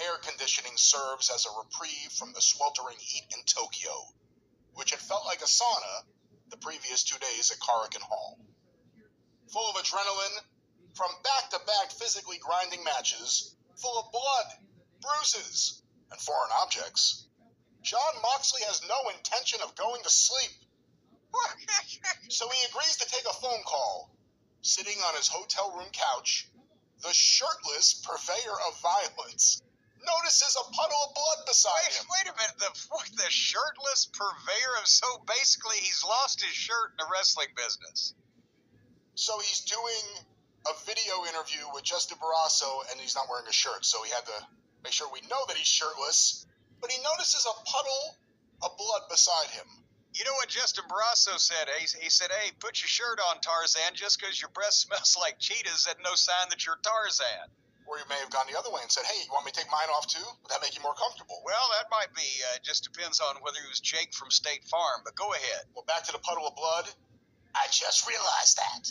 Air conditioning serves as a reprieve from the sweltering heat in Tokyo, which had felt like a sauna the previous 2 days at Korakuen Hall. Full of adrenaline from back-to-back physically grinding matches, full of blood, bruises, and foreign objects, Jon Moxley has no intention of going to sleep. So he agrees to take a phone call. Sitting on his hotel room couch, the shirtless purveyor of violence notices a puddle of blood beside him. Wait a minute. The shirtless purveyor of... So basically he's lost his shirt in the wrestling business. So he's doing a video interview with Justin Barrasso, and he's not wearing a shirt, so he had to make sure we know that he's shirtless. But he notices a puddle of blood beside him. You know what Justin Barrasso said? He said, hey, put your shirt on, Tarzan. Just because your breath smells like cheetahs, that's no sign that you're Tarzan. Or he may have gone the other way and said, hey, you want me to take mine off too? Would that make you more comfortable? Well, that might be. Just depends on whether he was Jake from State Farm, but go ahead. Well, back to the puddle of blood. I just realized that.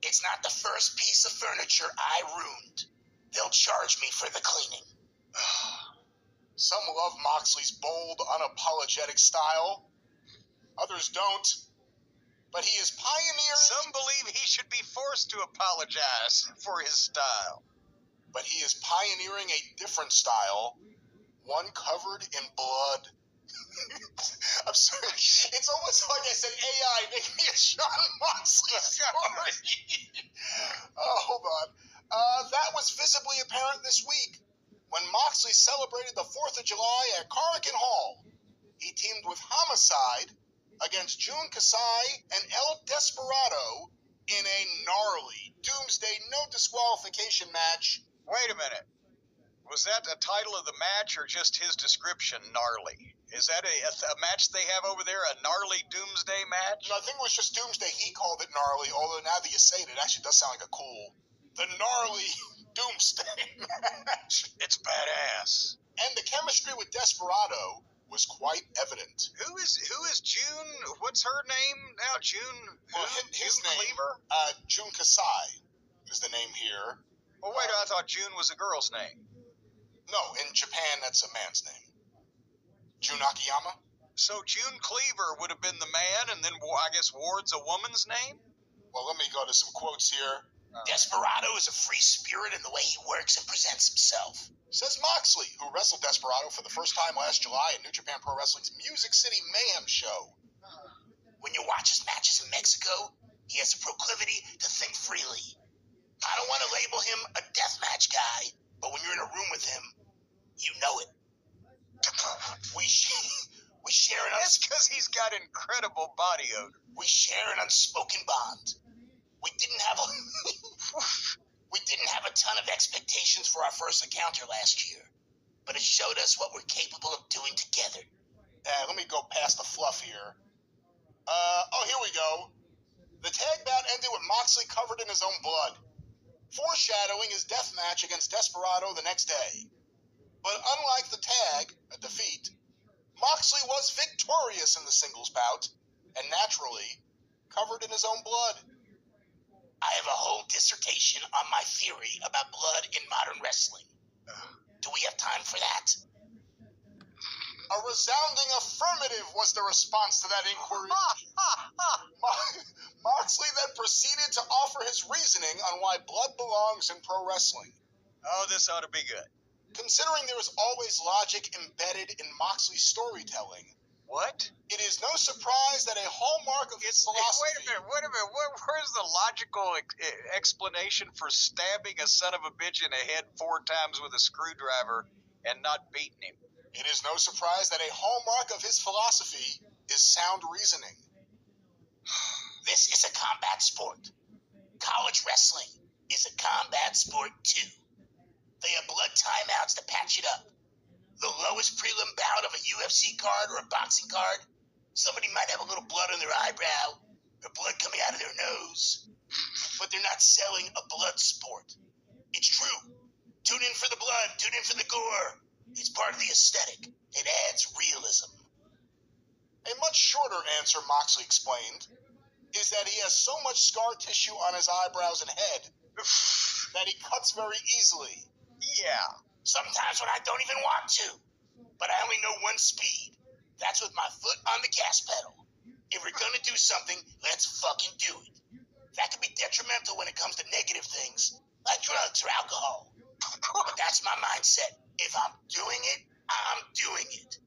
It's not the first piece of furniture I ruined. They'll charge me for the cleaning. Some love Moxley's bold, unapologetic style. Others don't. But he is pioneering... Some believe he should be forced to apologize for his style. But he is pioneering a different style, one covered in blood. I'm sorry. It's almost like I said AI, make me a Jon Moxley story. Oh, hold on. That was visibly apparent this week when Moxley celebrated the 4th of July at Korakuen Hall. He teamed with Homicide against Jun Kasai and El Desperado in a gnarly Doomsday no disqualification match. Wait a minute. Was that a title of the match or just his description, gnarly? Is that a match they have over there, a gnarly Doomsday match? No, I think it was just Doomsday. He called it gnarly, although now that you say it, it actually does sound like a cool... The gnarly Doomsday match. It's badass. And the chemistry with Desperado was quite evident. Who is June? What's her name now? June? Well, his June name, Cleaver? Jun Kasai is the name here. Well, wait, I thought June was a girl's name. No, in Japan, that's a man's name. Jun Akiyama? So June Cleaver would have been the man, and then I guess Ward's a woman's name? Well, let me go to some quotes here. Desperado is a free spirit in the way he works and presents himself, says Moxley, who wrestled Desperado for the first time last July at New Japan Pro Wrestling's Music City Mayhem show. When you watch his matches in Mexico, he has a proclivity to think freely. I don't want to label him a deathmatch guy, but when you're in a room with him, you know it. We share an That's because he's got incredible body odor. We share an unspoken bond. We didn't have a ton of expectations for our first encounter last year, but it showed us what we're capable of doing together. Let me go past the fluff here. Here we go. The tag bout ended with Moxley covered in his own blood, foreshadowing his death match against Desperado the next day. But unlike the tag, a defeat, Moxley was victorious in the singles bout, and naturally, covered in his own blood. I have a whole dissertation on my theory about blood in modern wrestling. Do we have time for that? A resounding affirmative was the response to that inquiry. Moxley then proceeded to offer his reasoning on why blood belongs in pro wrestling. Oh, this ought to be good. Considering there is always logic embedded in Moxley's storytelling, what? It is no surprise that a hallmark of his philosophy... Wait a minute. Where's the logical explanation for stabbing a son of a bitch in the head 4 times with a screwdriver and not beating him? It is no surprise that a hallmark of his philosophy is sound reasoning. This is a combat sport. College wrestling is a combat sport too. They have blood timeouts to patch it up. The lowest prelim bout of a UFC card or a boxing card, somebody might have a little blood on their eyebrow or blood coming out of their nose. But they're not selling a blood sport. It's true. Tune in for the blood. Tune in for the gore. It's part of the aesthetic. It adds realism. A much shorter answer, Moxley explained, is that he has so much scar tissue on his eyebrows and head that he cuts very easily. Yeah. Sometimes when I don't even want to. But I only know one speed. That's with my foot on the gas pedal. If we're gonna do something, let's fucking do it. That could be detrimental when it comes to negative things, like drugs or alcohol. But that's my mindset. If I'm doing it, I'm I'm doing it.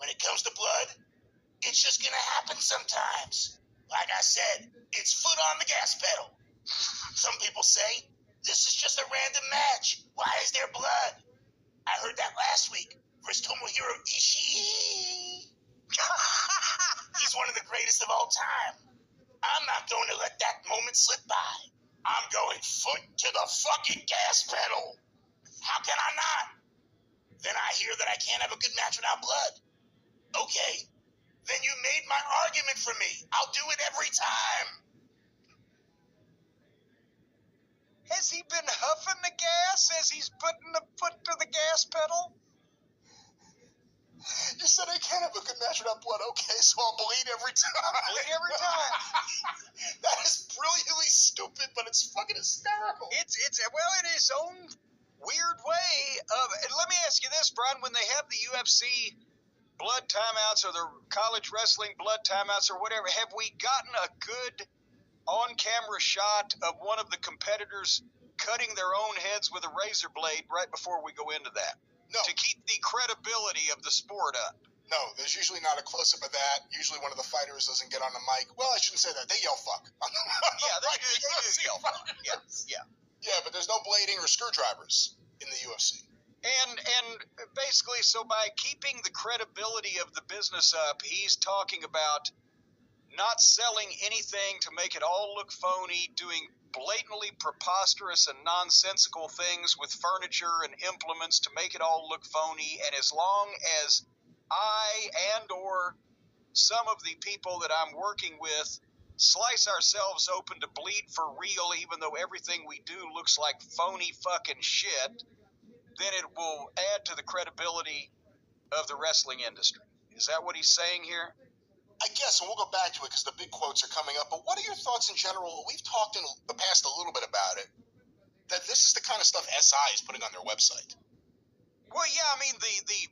When it comes to blood, it's just gonna happen sometimes. Like I said, it's foot on the gas pedal. Some people say, this is just a random match. Why is there blood? I heard that last week versus Tomohiro Ishii. He's one of the greatest of all time. I'm not going to let that moment slip by. I'm going foot to the fucking gas pedal. How can I not? Then I hear that I can't have a good match without blood. Okay, then you made my argument for me. I'll do it every time. Has he been huffing the gas as he's putting the foot to the gas pedal? You said I can't have a good match without blood. Okay, so I'll bleed every time. Bleed every time. That is brilliantly stupid, but it's fucking hysterical. It's well, in his own weird way. And let me ask you this, Brian: when they have the UFC blood timeouts or the college wrestling blood timeouts or whatever, have we gotten a good on-camera shot of one of the competitors cutting their own heads with a razor blade right before we go into that? No. To keep the credibility of the sport up. No, there's usually not a close-up of that. Usually one of the fighters doesn't get on the mic. Well, I shouldn't say that. They yell fuck. Yeah, they do yell fuck. Yeah. Yeah, but there's no blading or screwdrivers in the UFC. And basically, so by keeping the credibility of the business up, he's talking about not selling anything to make it all look phony, doing blatantly preposterous and nonsensical things with furniture and implements to make it all look phony. And as long as I and or some of the people that I'm working with slice ourselves open to bleed for real, even though everything we do looks like phony fucking shit, then it will add to the credibility of the wrestling industry. Is that what he's saying here? I guess, and we'll go back to it because the big quotes are coming up, but what are your thoughts in general? We've talked in the past a little bit about it, that this is the kind of stuff SI is putting on their website. Well, yeah, I mean, the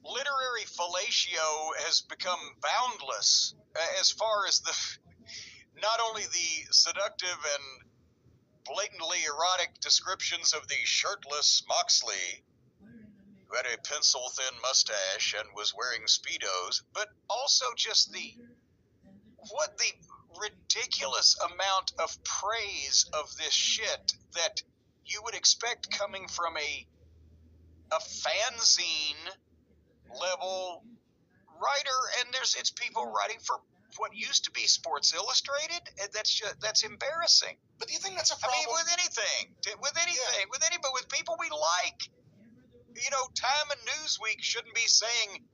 literary fellatio has become boundless as far as the not only the seductive and blatantly erotic descriptions of the shirtless Moxley, who had a pencil-thin mustache and was wearing Speedos, but also just the ridiculous amount of praise of this shit that you would expect coming from a fanzine level writer, and it's people writing for what used to be Sports Illustrated, and that's embarrassing. But do you think that's a problem? I mean, with anything, but with people we like. You know, Time and Newsweek shouldn't be saying,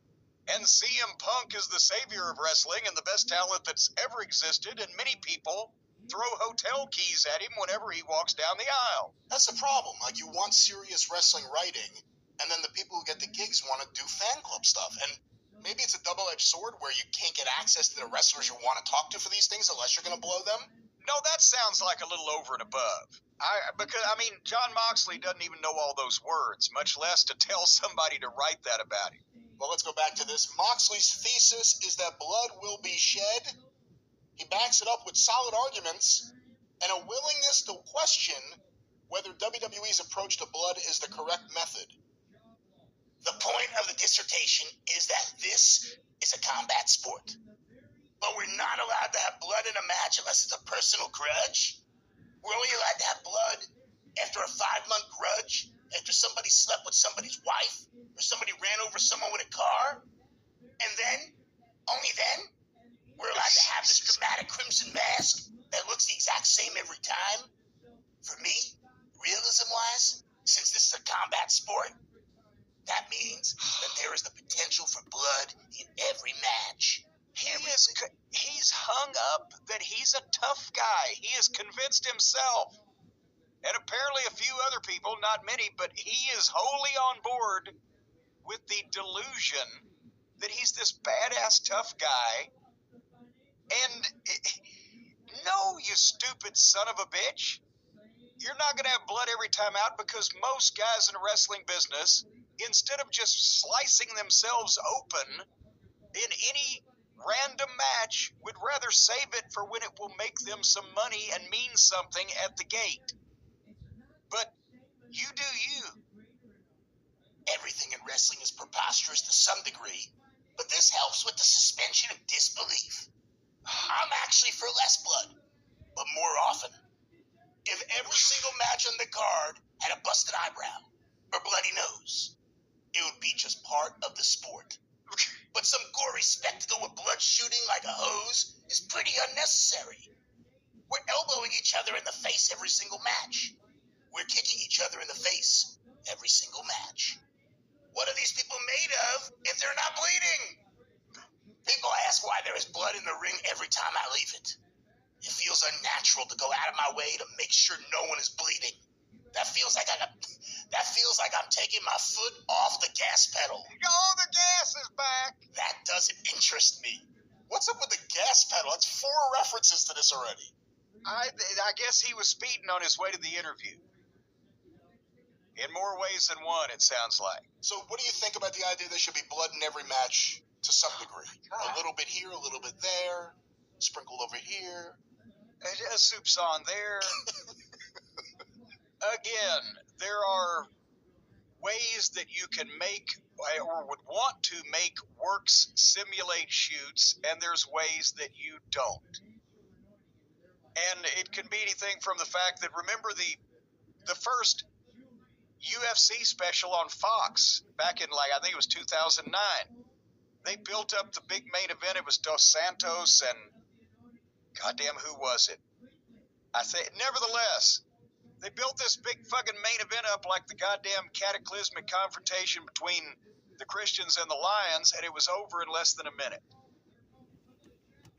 and CM Punk is the savior of wrestling and the best talent that's ever existed, and many people throw hotel keys at him whenever he walks down the aisle. That's the problem. Like, you want serious wrestling writing, and then the people who get the gigs want to do fan club stuff. And maybe it's a double-edged sword where you can't get access to the wrestlers you want to talk to for these things unless you're going to blow them. No, that sounds like a little over and above. Because John Moxley doesn't even know all those words, much less to tell somebody to write that about him. Well, let's go back to this. Moxley's thesis is that blood will be shed. He backs it up with solid arguments and a willingness to question whether WWE's approach to blood is the correct method. The point of the dissertation is that this is a combat sport. But we're not allowed to have blood in a match unless it's a personal grudge. We're only allowed to have blood after a 5-month grudge, after somebody slept with somebody's wife, or somebody ran over someone with a car. And then, only then, we're allowed to have this dramatic crimson mask that looks the exact same every time. For me, realism-wise, since this is a combat sport, that means that there is the potential for blood in every match. He's hung up that he's a tough guy. He has convinced himself, and apparently a few other people, not many, but he is wholly on board with the delusion that he's this badass tough guy. And no, you stupid son of a bitch. You're not going to have blood every time out because most guys in the wrestling business, instead of just slicing themselves open in any random match, would rather save it for when it will make them some money and mean something at the gate. But you do you. Everything in wrestling is preposterous to some degree, but this helps with the suspension of disbelief. I'm actually for less blood, but more often, if every single match on the card had a busted eyebrow or bloody nose, it would be just part of the sport. But some gory spectacle with blood shooting like a hose is pretty unnecessary. We're elbowing each other in the face every single match. We're kicking each other in the face every single match. What are these people made of if they're not bleeding? People ask why there is blood in the ring every time I leave it. It feels unnatural to go out of my way to make sure no one is bleeding. That feels like I'm taking my foot off the gas pedal. Oh, the gas is back. That doesn't interest me. What's up with the gas pedal? That's 4 references to this already. I guess he was speeding on his way to the interview. In more ways than one, it sounds like. So what do you think about the idea there should be blood in every match to some degree? A little bit here, a little bit there, sprinkled over here. A soup's on there. Again, there are ways that you can make or would want to make works simulate shoots, and there's ways that you don't. And it can be anything from the fact that, remember the first UFC special on Fox back in, I think it was 2009. They built up the big main event. It was Dos Santos and goddamn, who was it? Nevertheless, they built this big fucking main event up like the goddamn cataclysmic confrontation between the Christians and the Lions, and it was over in less than a minute.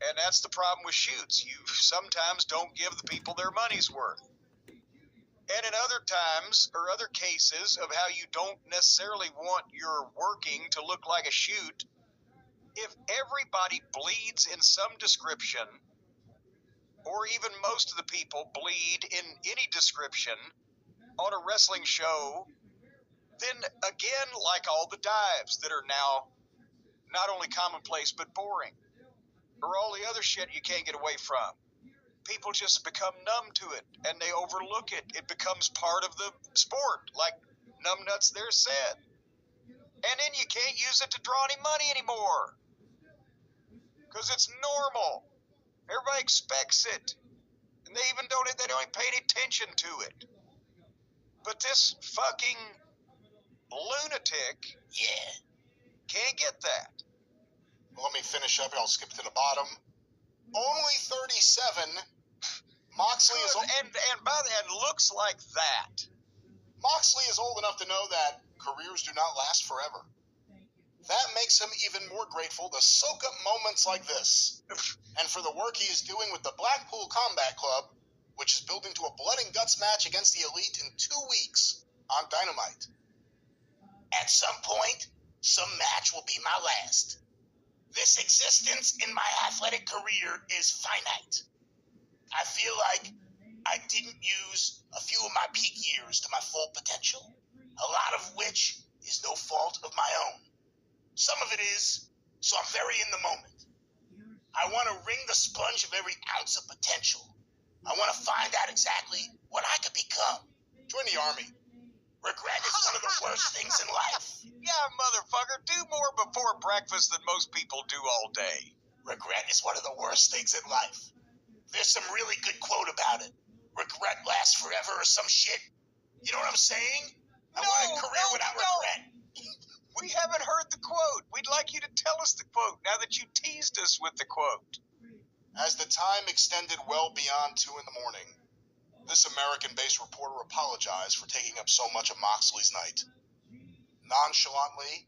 And that's the problem with shoots. You sometimes don't give the people their money's worth. And in other times, or other cases of how you don't necessarily want your working to look like a shoot, if everybody bleeds in some description, or even most of the people bleed in any description on a wrestling show, then again, like all the dives that are now not only commonplace but boring, or all the other shit you can't get away from, people just become numb to it and they overlook it. It becomes part of the sport, like Numbnuts there said. And then you can't use it to draw any money anymore because it's normal. Everybody expects it. And they don't even pay any attention to it. But this fucking lunatic, can't get that. Well, let me finish up. I'll skip to the bottom. Only 37. Moxley is and looks like that. Moxley is old enough to know that careers do not last forever. That makes him even more grateful to soak up moments like this, and for the work he is doing with the Blackpool Combat Club, which is building to a blood and guts match against the Elite in 2 weeks on Dynamite. At some point, some match will be my last. This existence in my athletic career is finite. I feel like I didn't use a few of my peak years to my full potential, a lot of which is no fault of my own. Some of it is, so I'm very in the moment. I want to wring the sponge of every ounce of potential. I want to find out exactly what I could become. Join the army. Regret is one of the worst things in life. Yeah, motherfucker, do more before breakfast than most people do all day. Regret is one of the worst things in life. There's some really good quote about it. Regret lasts forever or some shit. You know what I'm saying? I want a career without regret. We haven't heard the quote. We'd like you to tell us the quote now that you teased us with the quote. As the time extended well beyond 2 in the morning, this American-based reporter apologized for taking up so much of Moxley's night. Nonchalantly,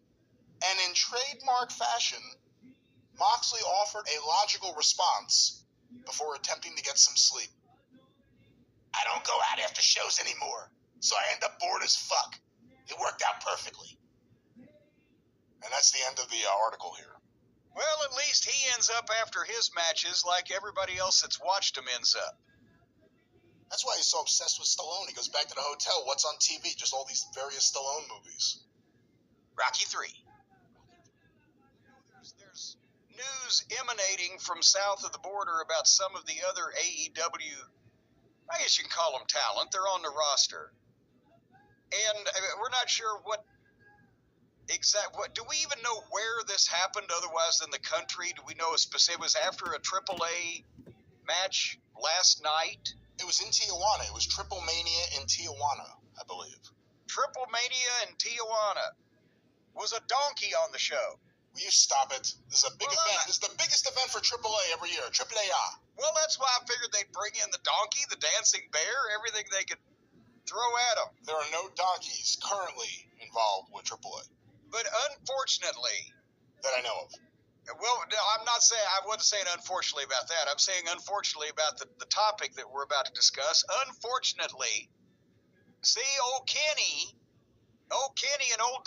and in trademark fashion, Moxley offered a logical response before attempting to get some sleep. I don't go out after shows anymore, so I end up bored as fuck. It worked out perfectly. And that's the end of the article here. Well, at least he ends up after his matches like everybody else that's watched him ends up. That's why he's so obsessed with Stallone. He goes back to the hotel. What's on TV? Just all these various Stallone movies. Rocky III. There's news emanating from south of the border about some of the other AEW, I guess you can call them talent. They're on the roster. And we're not sure what Exactly. What do we even know where this happened? Otherwise than the country, do we know a specific? It was after a AAA match last night. It was in Tijuana. It was Triple Mania in Tijuana, I believe. Triple Mania in Tijuana. Was a donkey on the show. Will you stop it? This is a big event. This is the biggest event for AAA every year. AAA. Well, that's why I figured they'd bring in the donkey, the dancing bear, everything they could throw at them. There are no donkeys currently involved with AAA. But unfortunately, that I know of. Well, no, I'm not saying, I wasn't saying unfortunately about that. I'm saying unfortunately about the topic that we're about to discuss. Unfortunately, see, old Kenny and old